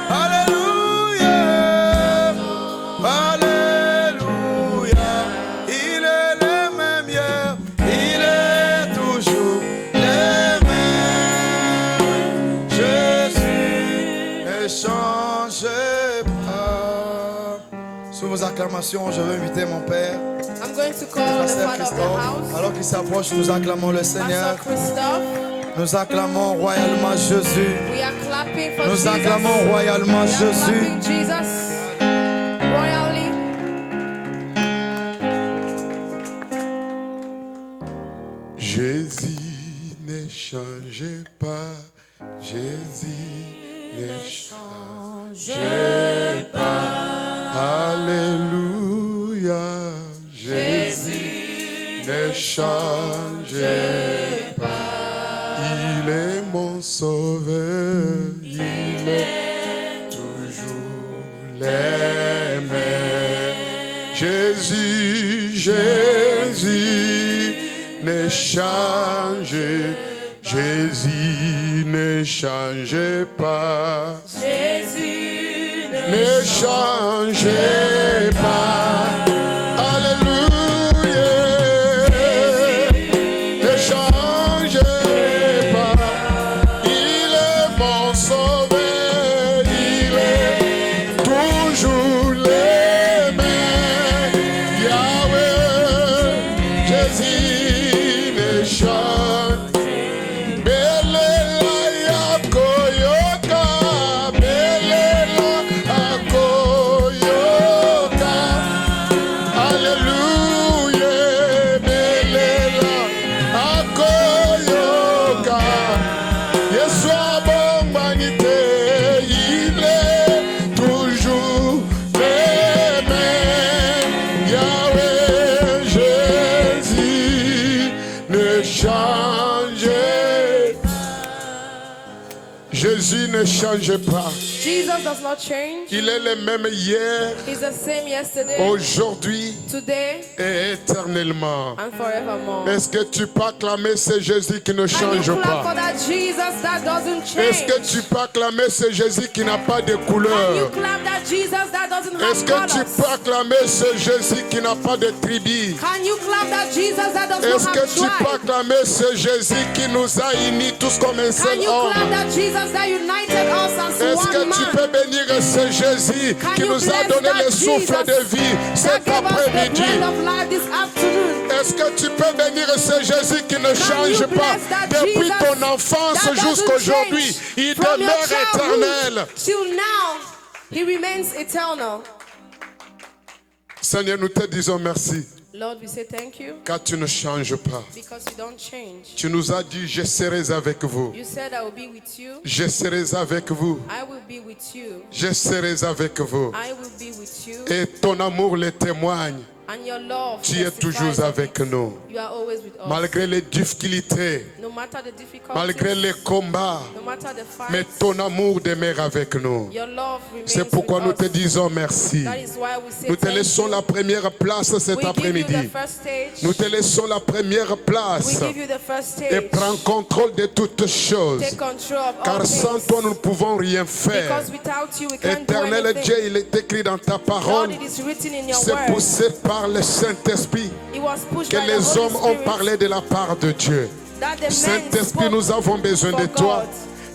Alléluia, Alléluia. Il est le même hier, il est toujours le même. Jésus ne change pas. Sous vos acclamations, je veux inviter mon Père,
I'm going to call the
Pasteur
father of the
Christophe.
house,
Alors qu'il s'approche, nous acclamons le Seigneur.
Pastor Christophe.
Nous acclamons royalement Jésus.
We are clapping for
Nous
Jesus.
acclamons royalement
We are
Jésus.
clapping Jesus royally.
Jésus ne change pas, Jésus ne change pas. Alléluia, Jésus ne change pas. Il est mon sauveur, il est toujours le même. Jésus, Jésus ne change, Jésus ne change pas,
Jésus
ne change pas. Alléluia, ne change pas. Il est mon sauveur, il est toujours le même. Yahweh, Jésus ne change. Belela yakoyoka, belela akoyoka. Alléluia, belela akoyoka. Yesu abongwanite, il est toujours le même. Yahweh, Jésus ne change. Jésus ne change pas.
Jesus does not change.
Il est le même hier,
He's the same yesterday,
aujourd'hui
today,
et éternellement.
and forevermore.
Est-ce que tu peux acclamer ce Jésus qui ne
Can you
change
clap for
pas?
that Jesus that doesn't
Est-ce que
change?
tu peux acclamer ce Jésus qui n'a pas de
Can you
couleur?
clap that Jesus that doesn't
Est-ce
have
que tu
colors?
peux acclamer ce Jésus qui n'a pas de tribu?
Can you clap that Jesus that does
Est-ce
not
que
have
tu peux
tribe?
acclamer ce Jésus qui nous a unis tous comme un
Can
seul
you clap
homme?
that Jesus that united us as
Est-ce que
one
tu
man?
peux bénir ce Jésus
Can
qui
you
nous a
bless
donné
that
le souffle
Jesus
de vie
that
cet
gave us the
après-midi?
bread of life this afternoon?
Est-ce que tu peux bénir ce Jésus qui ne change
you
pas
bless that
depuis
Jesus
ton enfance
that doesn't
jusqu'à aujourd'hui?
change
Il
from your
demeure éternel.
childhood till now, he remains eternal.
Seigneur, nous te disons merci
Lord, we say thank you
car tu ne changes pas.
because you don't change.
Tu nous as dit, je serai avec vous.
You said I will be with you.
Je serai avec vous.
I will be with you.
Je serai avec vous.
I will be with you.
Et ton amour le témoigne.
And your love
Tu es
testifies
toujours
of
avec
it.
nous.
You are always with us.
Malgré les difficultés,
No matter the difficulties,
malgré les combats,
no matter the
mais
fights,
ton amour demeure avec nous.
your love remains
C'est pourquoi
with
nous
us.
te disons merci.
That is why we say
Nous te
thank
laissons
you.
la première place cet
We give you
après-midi.
the first stage.
Nous te laissons la première
We
place
give you the first
et
stage.
prends contrôle de toutes choses.
Take control of all
Car sans
things.
toi, nous ne pouvons rien faire.
Because without you, we can't do
Éternel
anything.
Dieu, il est écrit dans ta
Lord,
parole.
it is written in your
C'est
word.
poussé par le Saint-Esprit
It was pushed
que
by the
les
Holy
hommes ont
Spirit
parlé de la part de Dieu.
that the men
Saint-Esprit,
spoke
nous avons besoin
for
de toi.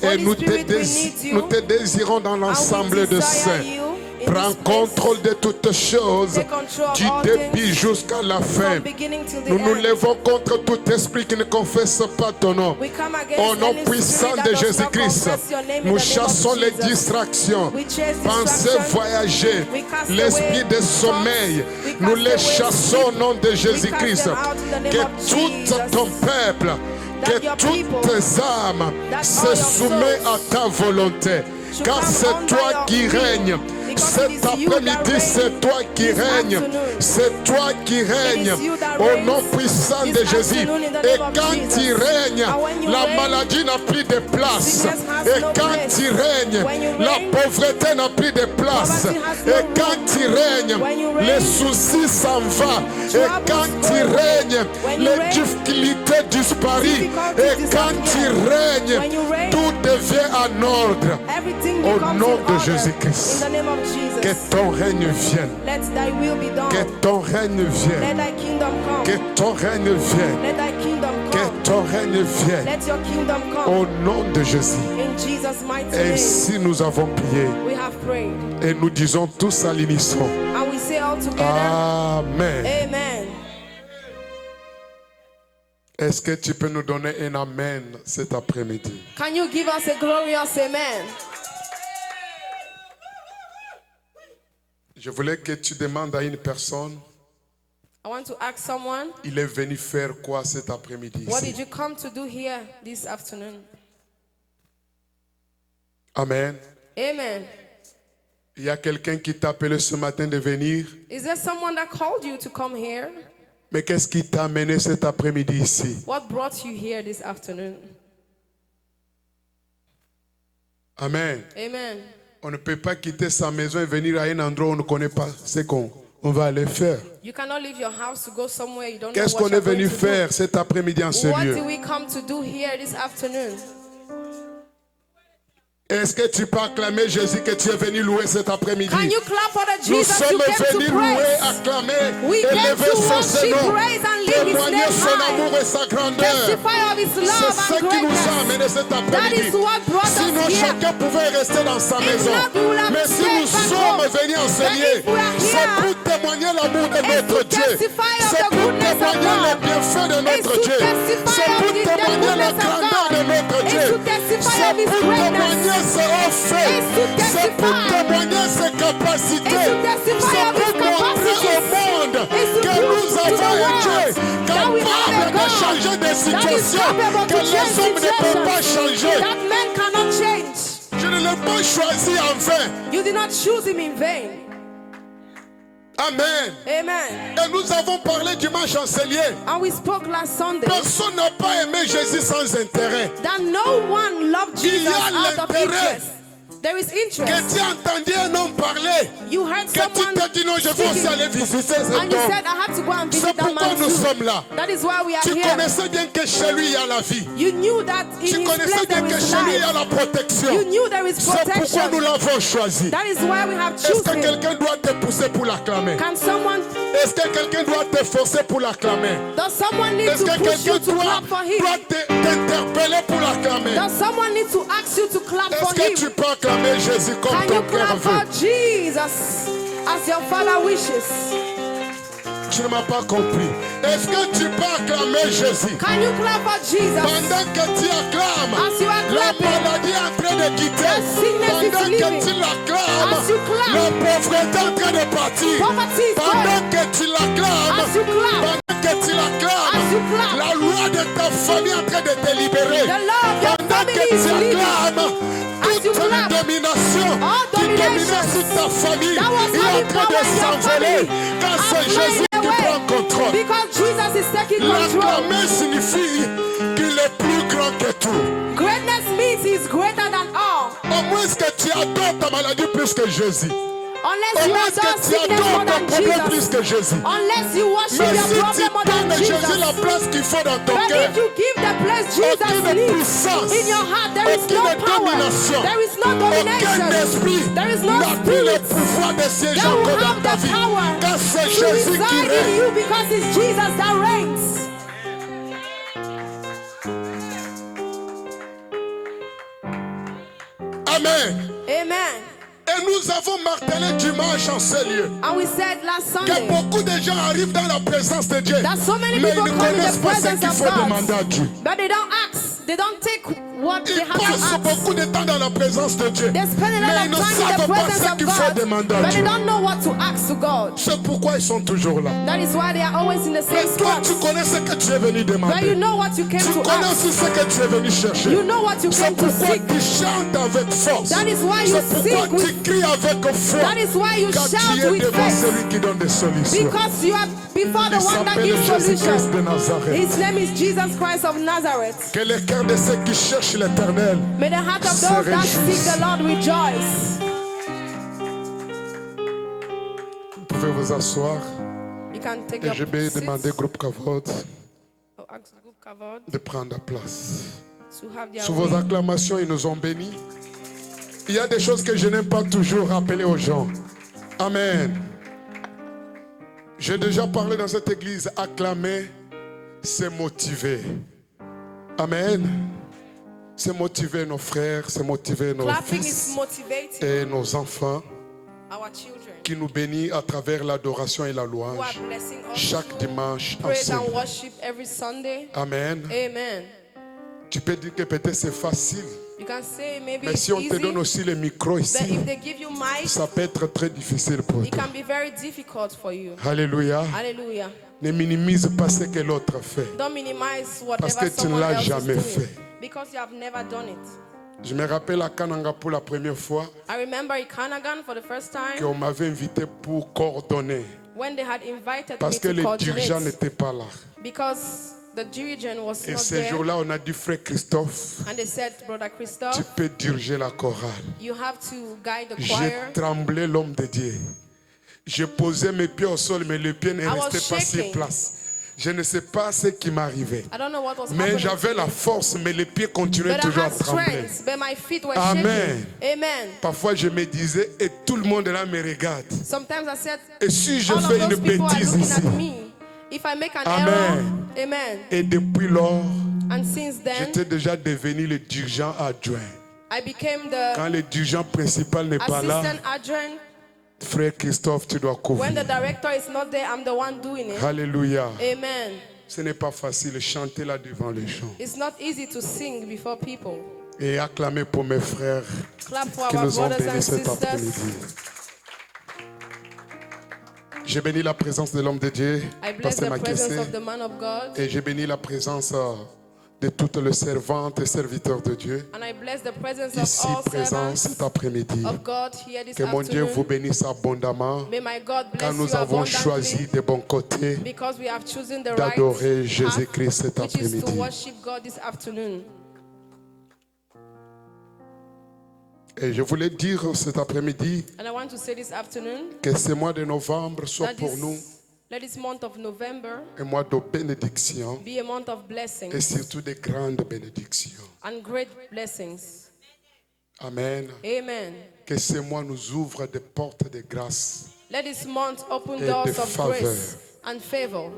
God.
Et
Holy
nous
Spirit,
te,
we need you.
nous te désirons dans
And we
l'ensemble de
desire
saints.
you in
Prends
this place.
contrôle de toutes choses,
Take control of
du
all
début
things,
jusqu'à la fin.
from beginning till the
Nous nous
end.
levons contre tout esprit qui ne confesse pas ton nom.
We come against
Au nom
any
puissant
spirit
de
that does not
Jésus-Christ,
confess your name in
nous
the name of
chassons les
Jesus.
distractions,
We chase
pensées
distraction.
voyager,
We cast
l'esprit
away
de sommeil.
thoughts. We
Nous
cast
les
away
chassons au nom de
We
Jésus-Christ.
cast them out in the name
Que
of
tout
Jesus.
ton peuple,
That
que
your
toutes
people,
tes âmes
that
se
all your
soumettent à
souls
ta volonté.
should
Car
come
c'est
under
toi
your
qui
will.
règnes.
Because
Cet
it is you that
après-midi,
reign
c'est toi qui
this
règnes.
afternoon.
C'est toi qui règnes.
you that
Au
reigns
nom puissant
this
de Jésus.
afternoon in the
Et
name of
quand
Jesus.
tu règnes,
And when you
la
reign,
maladie n'a plus de place.
sickness has
Et
no
quand
place.
tu règnes,
When you
la
reign,
pauvreté n'a plus de place.
poverty has no
Et
room.
quand tu règnes,
When you reign,
les soucis s'en vont. Et
troubles
quand
go
tu
away.
règnes,
When you
les
reign,
difficultés disparaissent.
difficulties
Et quand tu
disappear.
règnes,
When you reign,
tout devient en ordre.
everything
Au
becomes
nom
in
de
order.
Jésus-Christ.
In the name of Jesus.
Que ton règne vienne.
Let thy will be done.
Que ton règne vienne.
Let thy kingdom come.
Que ton règne vienne.
Let thy kingdom
Que
come.
ton règne vienne.
Let your kingdom come.
Au nom de Jésus.
In Jesus' mighty name,
Ainsi nous avons prié.
we have prayed.
Et nous disons tous à l'unisson.
And we say all together,
Amen.
Amen.
Est-ce que tu peux nous donner un amen cet après-midi?
Can you give us a glorious amen?
Je voulais que tu demandes à une personne,
I want to ask someone,
il est venu faire quoi cet après-midi
what
ici?
did you come to do here this afternoon?
Amen.
Amen.
Il y a quelqu'un qui t'a appelé ce matin de venir,
Is there someone that called you to come here?
mais qu'est-ce qui t'a amené cet après-midi ici?
What brought you here this afternoon?
Amen.
Amen.
On ne peut pas quitter sa maison et venir à un endroit où on ne connaît pas ce qu'on va aller faire.
You cannot leave your house to go somewhere you don't know
Qu'est-ce
what
qu'on
you're
est venu
going to do.
faire cet après-midi en ce
What
lieu?
did we come to do here this afternoon?
Est-ce que tu peux acclamer Jésus que tu es venu louer cet après-midi?
Can you clap for the
Nous
Jesus you
sommes
came
venus
to
louer,
praise?
acclamer,
We came
élever
to
son
worship,
nom,
praise and lift his
témoigner
name
son
high.
amour et sa grandeur.
Testify of his
C'est
love
ce
and
qui nous a
greatness.
amenés cet
That
après-midi.
is what brought us
Sinon,
here.
chacun pouvait rester dans sa maison.
not, we would have
Mais si
stayed
nous
back
sommes
home.
venus
But
enseigner,
if we are
c'est
here,
pour témoigner l'amour de
it's
notre
to
Dieu.
testify of
C'est
the
pour
goodness of
témoigner
God.
les bienfaits de
It's
notre
to
Dieu.
testify
C'est
of
pour
the
témoigner la
goodness of
grandeur
God.
de notre
It's
Dieu.
to testify
C'est
of his
pour
greatness.
témoigner ses hauts faits.
It's to
C'est pour
testify.
témoigner ses capacités.
It's to testify
C'est
of his
pour montrer au
capacities.
monde
It's to
que
prove
nous
to
avons
the
un
world
Dieu
that we have a
capable de
God
changer des
that is
situations
capable
que
to
les
change
hommes ne peuvent pas
situations
changer.
that men cannot change.
Je ne l'ai pas choisi en vain.
You did not choose him in vain.
Amen.
Amen.
Et nous avons parlé dimanche enseigné.
And we spoke last Sunday
Personne n'a pas aimé Jésus sans intérêt.
that no one loved
Il y
Jesus
a
out of
l'intérêt.
interest. There is
Que
interest.
tu entendais un homme parler.
You heard
Que tu
someone
t'es dit non, je vais aussi
speaking,
aller visiter cet
and you
homme.
said, I have to go and
C'est
visit that
pourquoi
man
nous
too.
sommes là.
That is why we are
Tu
here.
connaissais bien que chez lui il y a la vie.
You knew that in
Tu
his
connaissais
place
bien
there
que
is
chez lui il y a
life.
la protection.
You knew there is
C'est pourquoi nous
protection.
l'avons choisi.
That is why we have
Est-ce que
chosen.
quelqu'un doit te pousser pour l'acclamer?
Can someone,
Est-ce que quelqu'un doit te forcer pour l'acclamer?
does someone need
Est-ce
to
que
push you
quelqu'un
to
doit
clap for him?
t'interpeller pour l'acclamer?
Does someone need to ask you to clap
Est-ce
for
que tu
him?
peux acclamer Jésus comme
Can
ton
you
cœur
clap
veut?
for Jesus as your Father wishes?
Tu ne m'as pas compris. Est-ce que tu peux acclamer Jésus?
Can you clap for Jesus
Pendant que tu acclames,
as you are
la
clapping?
maladie est en train de quitter.
The sickness is
Pendant
leaving.
que tu l'acclames,
As you clap,
la pauvreté est en train de partir.
poverty is
Pendant
gone.
que tu l'acclames,
As you clap,
pendant que tu l'acclames,
as you clap,
la loi de ta famille est en train de te libérer.
the law of your
Pendant
family
que
is
tu
leaving.
acclames,
As you
toute
clap,
domination
all
qui dominait
dominations
sur ta famille
that was
est en
having
train
power
de
in your
s'envoler.
family
Car
are
c'est
flying
Jésus qui
away.
prend contrôle.
Because Jesus is taking control.
L'acclamer signifie qu'il est plus grand que tout.
Greatness means he's greater than all.
Au moins que tu adores ta maladie plus que Jésus.
Unless
Au
you
moins
adore
que tu
sickness more
adores ton
than
problème plus
Jesus.
que Jésus.
Unless you worship
Mais
your
si tu
problem more
donnes
than
à Jésus la
Jesus.
place qu'il faut dans ton
But
cœur,
if you give the place Jesus
aucune
needs
puissance,
in your heart, there is no
aucune
power.
domination,
There is no
aucun
domination.
esprit
There is no
n'a plus le
spirit
pouvoir de siéger
that will
encore dans
have
ta
the
vie.
power
Car c'est
to
Jésus qui
reside in
règne.
you because it's Jesus that reigns.
Amen.
Amen.
Et nous avons martelé dimanche en ce lieu
And we said last
que
Sunday
beaucoup de gens arrivent dans la présence de Dieu,
that so many
mais ils
people
ne
come in
connaissent
the
pas ce
presence
qu'il
of
faut demander à
God,
Dieu.
but they don't ask. They don't take what they
Ils
have to
passent
ask.
beaucoup de temps dans la présence de Dieu,
They spend a
mais
lot
ils ne
of time in the
savent pas
presence
ce
of
qu'il faut
God,
demander à
but they
Dieu.
don't know what to ask to God.
C'est pourquoi ils sont toujours là.
That is why they are always in the
Mais
same
toi,
spot.
tu connais ce que tu es venu
But you
demander.
know what you came
Tu
to
connais
ask.
aussi ce que tu es venu chercher.
You know what you
C'est
came to
pourquoi
seek.
tu chantes avec force.
That is why you
C'est pourquoi
sing with.
tu cries avec foi.
That is why you
Car tu
shout
es
with
devant
faith.
celui qui donne des solutions.
Because you are before the
Il
one that
s'appelle
gives
Jésus-Christ
solution.
de Nazareth.
His name is Jesus Christ of Nazareth.
Que le cœur de ceux qui cherchent l'Éternel
May the heart of
se
those that
réjouisse.
seek the Lord rejoice.
Vous pouvez vous asseoir.
You can take
Et
your
je vais
seats.
demander au groupe Kavod
Oh, ask the group covered
de prendre la place.
to have their
Sous vos
way.
acclamations, ils nous ont bénis. Il y a des choses que je n'aime pas toujours rappeler aux gens. Amen. J'ai déjà parlé dans cette église. Acclamer, c'est motiver. Amen. C'est motiver nos frères, c'est motiver nos
Clapping is
fils
motivating
et nos enfants
our children
qui nous bénissent à travers l'adoration et la
who are
louange
blessing us
chaque
through
dimanche
praise and
ensemble.
worship every Sunday.
Amen.
Amen.
Tu peux dire que peut-être c'est facile,
You can say maybe
mais
it's
si on te donne
easy,
aussi le micro
but
ici,
if they give you mic,
ça peut être très difficile pour
it
toi.
can be very difficult for you.
Alléluia.
Hallelujah.
Ne minimise pas ce que l'autre fait.
Don't minimize
Parce que
whatever
tu ne
someone
l'as
else is
jamais
doing
fait.
because you have never done it.
Je me rappelle à Kananga pour la première fois
I remember in Kanagan for the first time
qu'on m'avait invité pour coordonner
when they had invited
parce
me
que
to
le dirigeant
coordinate
n'était pas là.
because the dirigent was
Et
not
ce
there.
jour-là, on a dit, frère Christophe,
And they said, Brother
tu
Christophe,
peux diriger la chorale.
you have to guide the
J'ai
choir.
tremblé l'homme de Dieu. J'ai posé mes pieds au sol, mais les pieds ne
I was
restaient pas sur
shaking.
place. Je ne sais pas ce qui m'arrivait.
I don't know what was
Mais
happening.
j'avais la force, mais les pieds continuaient
But I
toujours à
had
trembler.
strength, but my feet were
Amen.
shaking. Amen.
Parfois, je me disais, et tout le monde là me regarde.
Sometimes I said,
Et si je
all
fais
of
une
those people are
bêtise
looking
ici,
at me. If I make an
Amen.
error, amen.
et depuis lors,
And since then,
j'étais déjà devenu le dirigeant adjoint.
I became the
Quand le dirigeant principal n'est pas là,
assistant adjoint.
frère Christophe, tu dois
When the
couvrir.
director is not there, I'm the one doing it.
Alléluia.
Amen.
Ce n'est pas facile de chanter là devant les gens.
It's not easy to sing before people.
Et acclamer pour mes frères
Clap for
qui
our
nous ont
brothers and
bénis cet
sisters.
après-midi. J'ai béni la présence de l'homme de Dieu,
I bless
Pasteur
the presence
Makessé,
of the man of God.
et j'ai béni la présence de toutes les servantes et serviteurs de Dieu
And I bless the presence
ici
of all
présents
servants
cet après-midi.
of God here this
Que mon Dieu vous
afternoon.
bénisse abondamment
May my God
car
bless
nous
you
avons choisi
abundantly
de bon côté
because we have chosen the right
d'adorer
path,
Jésus-Christ cet
which is to
après-midi.
worship God this afternoon.
Et je voulais dire cet après-midi
And I want to say this afternoon
que ce mois de novembre soit
that
pour nous
let this month of November
un mois de bénédiction
be a month of
et
blessings
surtout de grandes bénédictions.
and great blessings.
Amen.
Amen.
Que ce mois nous ouvre des portes de grâce.
Let this month open
Et
doors
de
of
faveur.
grace and favor.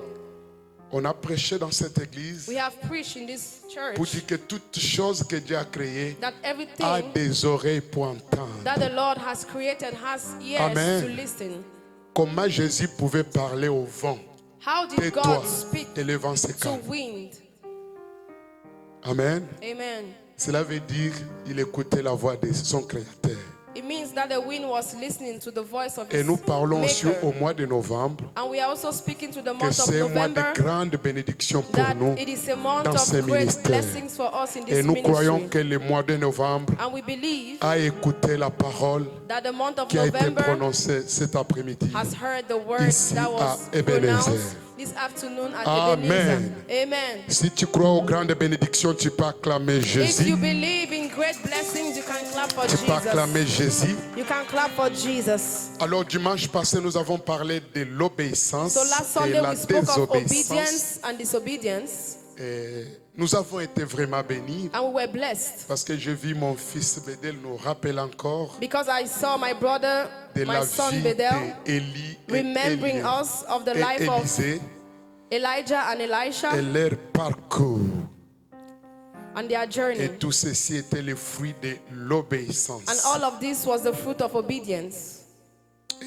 On a prêché dans cette église
We have preached in this
pour
church
dire que toute chose que Dieu a créée
that
a
everything
des oreilles pour entendre.
that the Lord has created has ears
Amen.
to listen.
Comment Jésus pouvait parler au vent?
How did
Tais-toi
God speak
et le vent se
to
calme.
wind?
Amen.
Amen.
Cela veut dire qu'il écoutait la voix de son Créateur.
It means that the wind was listening to the voice of
Et
his
nous parlons aussi
maker.
au mois de novembre
And we are also speaking to the
que
month of
c'est un mois de
November
grande bénédiction pour
that
nous.
it is a month
dans ce
of great
ministère.
blessings for us in
Et
this
nous croyons
ministry.
que le mois de novembre
And we believe
a écouté la parole
that the month of
qui a été
November
prononcée cet après-midi
has heard the word
ici
that
à
was
Ebenezer.
pronounced this afternoon at
Amen.
Ebenezer. Amen.
Si tu crois aux grandes bénédictions, tu peux acclamer
If you
Jésus.
believe in great blessings, you can clap for
Tu peux acclamer
Jesus.
Jésus.
You can clap for Jesus.
Alors dimanche passé, nous avons parlé de l'obéissance
So last
et
Sunday
la
we spoke of
désobéissance.
obedience and disobedience,
Et nous avons été vraiment bénis
and we were blessed
parce que j'ai vu mon fils Bédel nous rappeler encore
because I saw my brother,
de la
my son
vie
Bedel,
d'Élie
remembering
et
us of the
et
life of
Élisée
Elijah and
et
Elisha
leur parcours.
and their journey.
Et tout ceci était le fruit de l'obéissance.
And all of this was the fruit of obedience.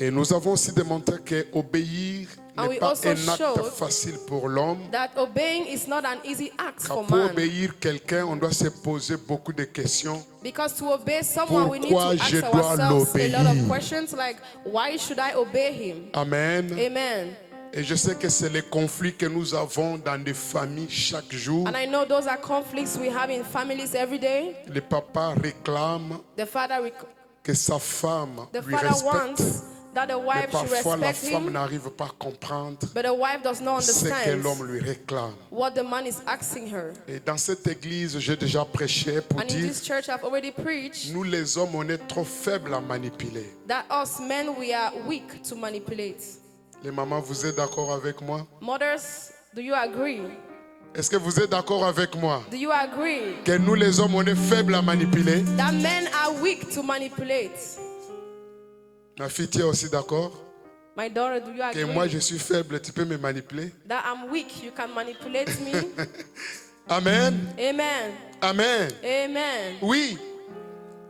Et nous avons aussi démontré que obéir
And we
n'est pas
also
un acte
showed
facile pour l'homme.
That obeying is not an easy act
Car
for
pour
man.
obéir quelqu'un, on doit se poser beaucoup de questions.
Because to obey someone, we need to
Pourquoi
ask
je dois
ourselves a lot of
l'obéir?
questions like, why should I obey him?
Amen.
Amen.
Et je sais que c'est les conflits que nous avons dans des familles chaque jour.
And I know those are conflicts we have in families every day.
Le papa réclame
The father,
que sa femme
the
lui
father
respecte.
wants that the
Mais
wife should
parfois la
respect
femme
him,
n'arrive pas à comprendre
but the wife does not
ce que
understand
l'homme lui réclame.
what the man is asking her.
Et dans cette église, j'ai déjà prêché pour
And in
dire,
this church, I've already preached
nous les hommes, on est trop faibles à manipuler.
that us men, we are weak to manipulate.
Les mamans, vous êtes d'accord avec moi?
Mothers, do you agree?
Est-ce que vous êtes d'accord avec moi?
Do you agree
Que nous les hommes, on est faibles à manipuler?
that men are weak to manipulate?
Ma fille, tu es aussi d'accord?
My daughter, do you
Que
agree
moi, je suis faible, tu peux me manipuler?
that I'm weak? You can manipulate me?
Amen.
Amen.
Amen.
Amen.
Oui,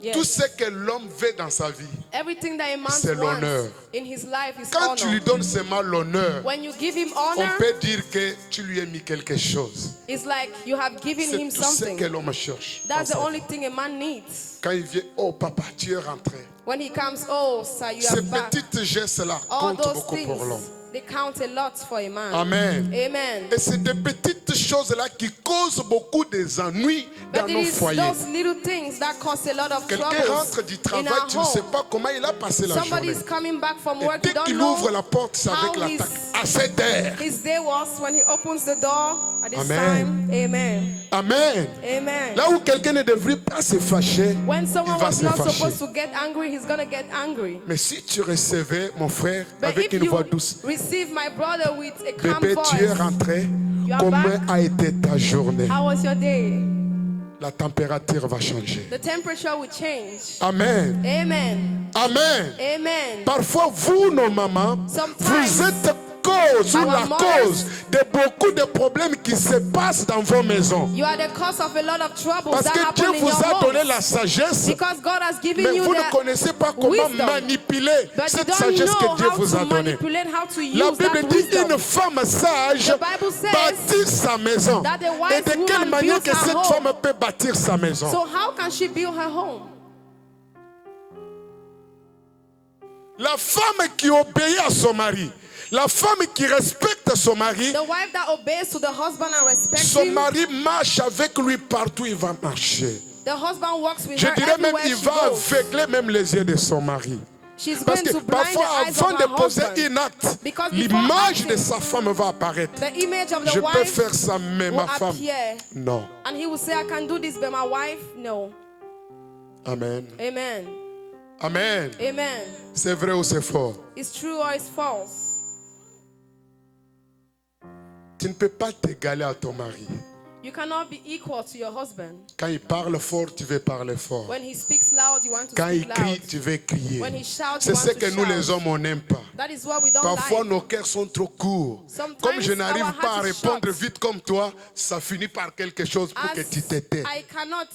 Yes.
tout ce que l'homme veut dans sa vie,
Everything that a man
c'est l'honneur.
wants in his life is
quand tu lui
honor.
donnes seulement l'honneur,
When you give him
on
honor,
peut dire que tu lui as mis quelque chose.
it's like you have given
C'est
him
tout ce
something.
que l'homme cherche.
That's the
dans sa
only
vie.
thing a man needs.
Quand il vient, oh papa, tu es rentré.
When he comes, oh, sir, you are
Ces
back.
petits gestes-là
All
comptent
those
beaucoup pour l'homme.
things, they count a lot for a man.
Amen.
Amen.
Et c'est des petites choses-là qui causent beaucoup d'ennuis dans
But it
nos
is
foyers.
those little things that cause a lot of
Quelqu'un
troubles
rentre du
in
travail,
our
tu ne sais
home.
pas comment il a passé la
Somebody
journée.
is coming back from
Et
work,
dès
you don't
qu'il
know
ouvre la porte, c'est avec
how
l'attaque. À cette heure.
his day was when he opens the door at this
Amen.
time. Amen.
Amen.
Amen.
Là où quelqu'un ne devrait pas se fâcher,
When
il
someone
va
was
se
not
fâcher.
supposed to get angry, he's going to get angry.
Mais si tu recevais, mon frère,
But
avec
if
une voix
you
douce,
receive my brother with a calm
bébé, tu es
voice,
rentré,
You are
comment
back?
a été ta journée?
how was your day?
La température va changer.
The temperature will change.
Amen.
Amen.
Amen.
Amen.
Parfois, vous, nos mamans,
Sometimes,
vous êtes cause ou
our
la
mothers-
cause de beaucoup de problèmes qui se passent dans vos maisons.
You are the cause of a lot of troubles
Parce
that
que
happen
Dieu
in
vous
your
a donné
homes.
la sagesse,
Because God has given
mais
you
vous ne
the
connaissez pas comment
wisdom.
manipuler
But you
cette
don't
sagesse que
know
Dieu
how
vous a
to
donnée.
manipulate, how to
La
use
Bible
that
dit
wisdom.
une femme sage
The Bible says
bâtit sa maison.
that the
Et
wise
de quelle
woman
manière
builds
que
her
cette
home.
femme peut bâtir sa maison?
So how can she build her home?
La femme qui obéit à son mari, la femme qui respecte son mari,
The wife that obeys to the husband and respects
son
him,
mari marche avec lui partout où il va marcher.
the husband walks with
Je
her
dirais même
everywhere
il
she
va
goes.
aveugler même les yeux de son mari.
She's
Parce
going
que
to blind
parfois,
the eyes
avant
of
de
her
poser
husband.
un acte,
Because before
l'image de
acting,
sa femme va apparaître.
the image of the
Je peux
wife
faire ça, mais
will
ma femme,
appear.
non.
And he will say, I can do this, but my wife, no.
Amen.
Amen.
Amen.
Amen.
C'est vrai ou c'est faux?
It's true or it's false.
Tu ne peux pas t'égaler à ton mari.
You cannot be equal to your husband.
Quand il parle fort, tu veux parler fort.
When he speaks loud, you want to
Quand il
speak
crie,
loud.
tu veux crier.
When he shouts,
C'est
you
ce
want
que
to
nous les
shout.
hommes, on n'aime pas.
That is what we don't
Parfois,
like.
nos cœurs sont trop courts.
Sometimes
Comme je n'arrive
our
pas à
heart is
répondre
short.
vite comme toi, ça finit par quelque chose pour
As
que tu t'étais.
I cannot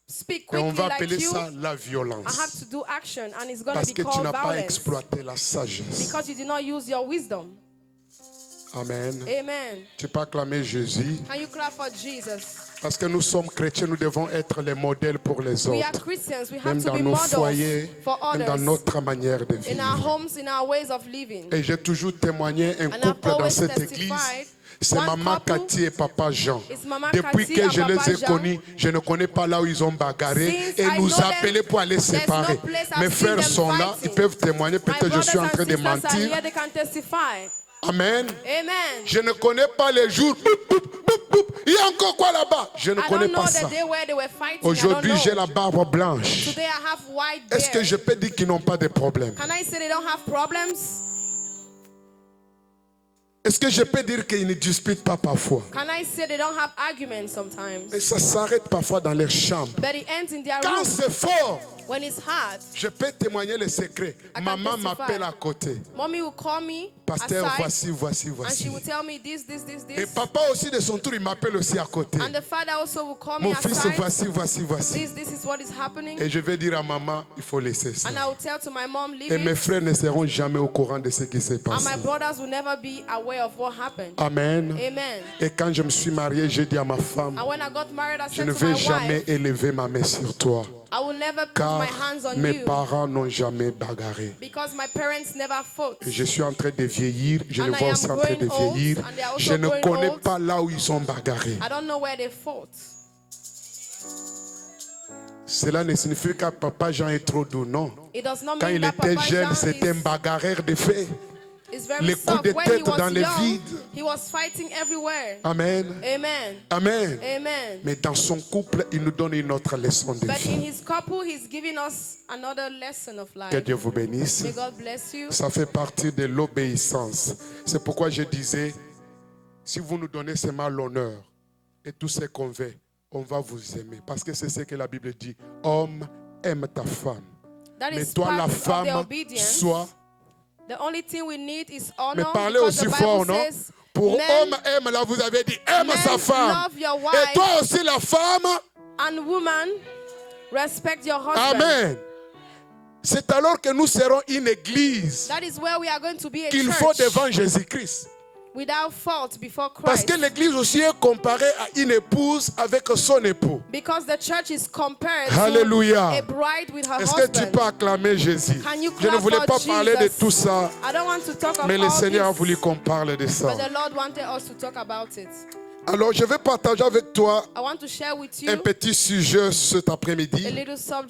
speak
Et on
quickly
va
like
appeler
you,
ça la
I
violence.
have to do action, and it's going to
Parce
be
que tu
called
n'as pas
violence.
exploité la sagesse.
Because you did not use your wisdom.
Amen.
Amen.
Tu peux acclamer Jésus.
Can you clap for Jesus?
Parce que nous sommes chrétiens, nous devons être les modèles pour les
We are
autres.
Christians. We have
Même
to
dans
be
nos
models
foyers,
for
même dans
others.
notre manière de
In our
vivre.
homes, in our ways of living.
Et j'ai toujours témoigné un
And I've
couple dans
always
cette église.
testified.
C'est
One
maman
couple
Cathy et papa Jean.
is Maman
Depuis
Cathy
que
and
je
Papa
les ai
Jean.
connus, je ne connais pas là où ils ont bagarré
Since
et
I
nous
know them,
appeler pour aller
there's no
séparer.
place I've
Mes
seen
frères
them
sont là,
fighting.
ils peuvent témoigner.
My
Peut-être je
brothers
suis en
and
train de
sisters are
mentir.
here, they can testify.
Amen.
Amen.
Je ne connais pas les jours. Il y a encore quoi là-bas? Je ne
I
connais
don't know
pas
the
ça.
day where they were fighting.
Aujourd'hui,
I
j'ai
don't
la
know.
barbe blanche.
Today I have white
Est-ce que
beard.
je peux dire qu'ils n'ont pas de problème?
Can I say they don't have problems?
Est-ce que je peux dire qu'ils ne disputent pas parfois?
Can I say they don't have arguments sometimes?
Et ça s'arrête parfois dans leur chambre.
But it ends in their
Quand
room.
c'est fort,
When it's hard,
je peux témoigner le secret.
can
Maman
testify.
m'appelle à côté.
mommy will call me
Pasteur,
aside
voici.
and she will tell me this.
Et papa aussi de son tour, il m'appelle aussi à côté.
And the father also will call me
Mon fils,
aside.
voici.
This is what is happening.
Et je vais dire à maman, il faut laisser ça.
And I will tell to my mom, leave
Et mes
it.
frères ne seront jamais au courant de ce qui s'est
And
passé.
my brothers will never be aware of what happened.
Amen.
Amen.
Et quand je me suis marié, j'ai dit à ma femme,
And when I got married, I
je
said
ne
to my
vais jamais
wife,
élever ma main sur toi.
I will never put
Car
my hands on
mes
you
parents n'ont jamais bagarré.
because my parents never fought.
Et je suis en train de vieillir, je
And
les
I
vois
am
aussi en train de
growing old,
vieillir.
and they are also
Je ne
growing
connais
old.
pas là où ils sont bagarrés.
I don't know where they fought.
Cela ne signifie que papa Jean est trop doux, non.
It does not
Quand
mean
il
that
était
Papa
jeune,
Jean
c'était un bagarreur de fait.
is very
les coups
soft.
de
When
tête
he was
dans le
young,
vide.
he was fighting everywhere.
Amen.
Amen.
Amen.
Amen.
Mais dans son couple, il nous donne une autre leçon de
But in
vie.
his couple, he's giving us another lesson of
Que
life.
Dieu vous bénisse.
May God bless you.
Ça fait partie de l'obéissance. C'est pourquoi je disais, si vous nous donnez seulement l'honneur et tout ce qu'on veut, on va vous aimer. Parce que c'est ce que la Bible dit. Homme, aime ta femme.
That
Mais
is
toi,
part
la
of the
femme,
obedience.
sois.
The only thing we need is
Mais
honor.
parlez
Because
aussi
the
fort,
Bible
non?
says,
Pour
men
homme, aime, là vous avez dit, aime
men
sa femme.
love your
Et
wife.
toi aussi, la femme.
and woman, respect your husband.
Amen. C'est alors que nous serons une église
That is where we are going to be a
qu'il faut
church
devant Jésus-Christ.
without fault before
Parce
Christ.
que l'église aussi est comparée à une épouse avec son époux.
Because the church is compared
Hallelujah.
to a bride with her
Est-ce que tu
husband.
peux acclamer Jésus?
Can you
Je ne
clap
voulais
for
pas parler de
Jesus?
tout ça,
I don't want to talk about
mais le Seigneur a
this,
voulu qu'on parle de ça.
but the Lord wanted us to talk about it.
Alors, je vais partager avec toi
I want to share with
un
you
petit sujet cet
a
après-midi.
little subject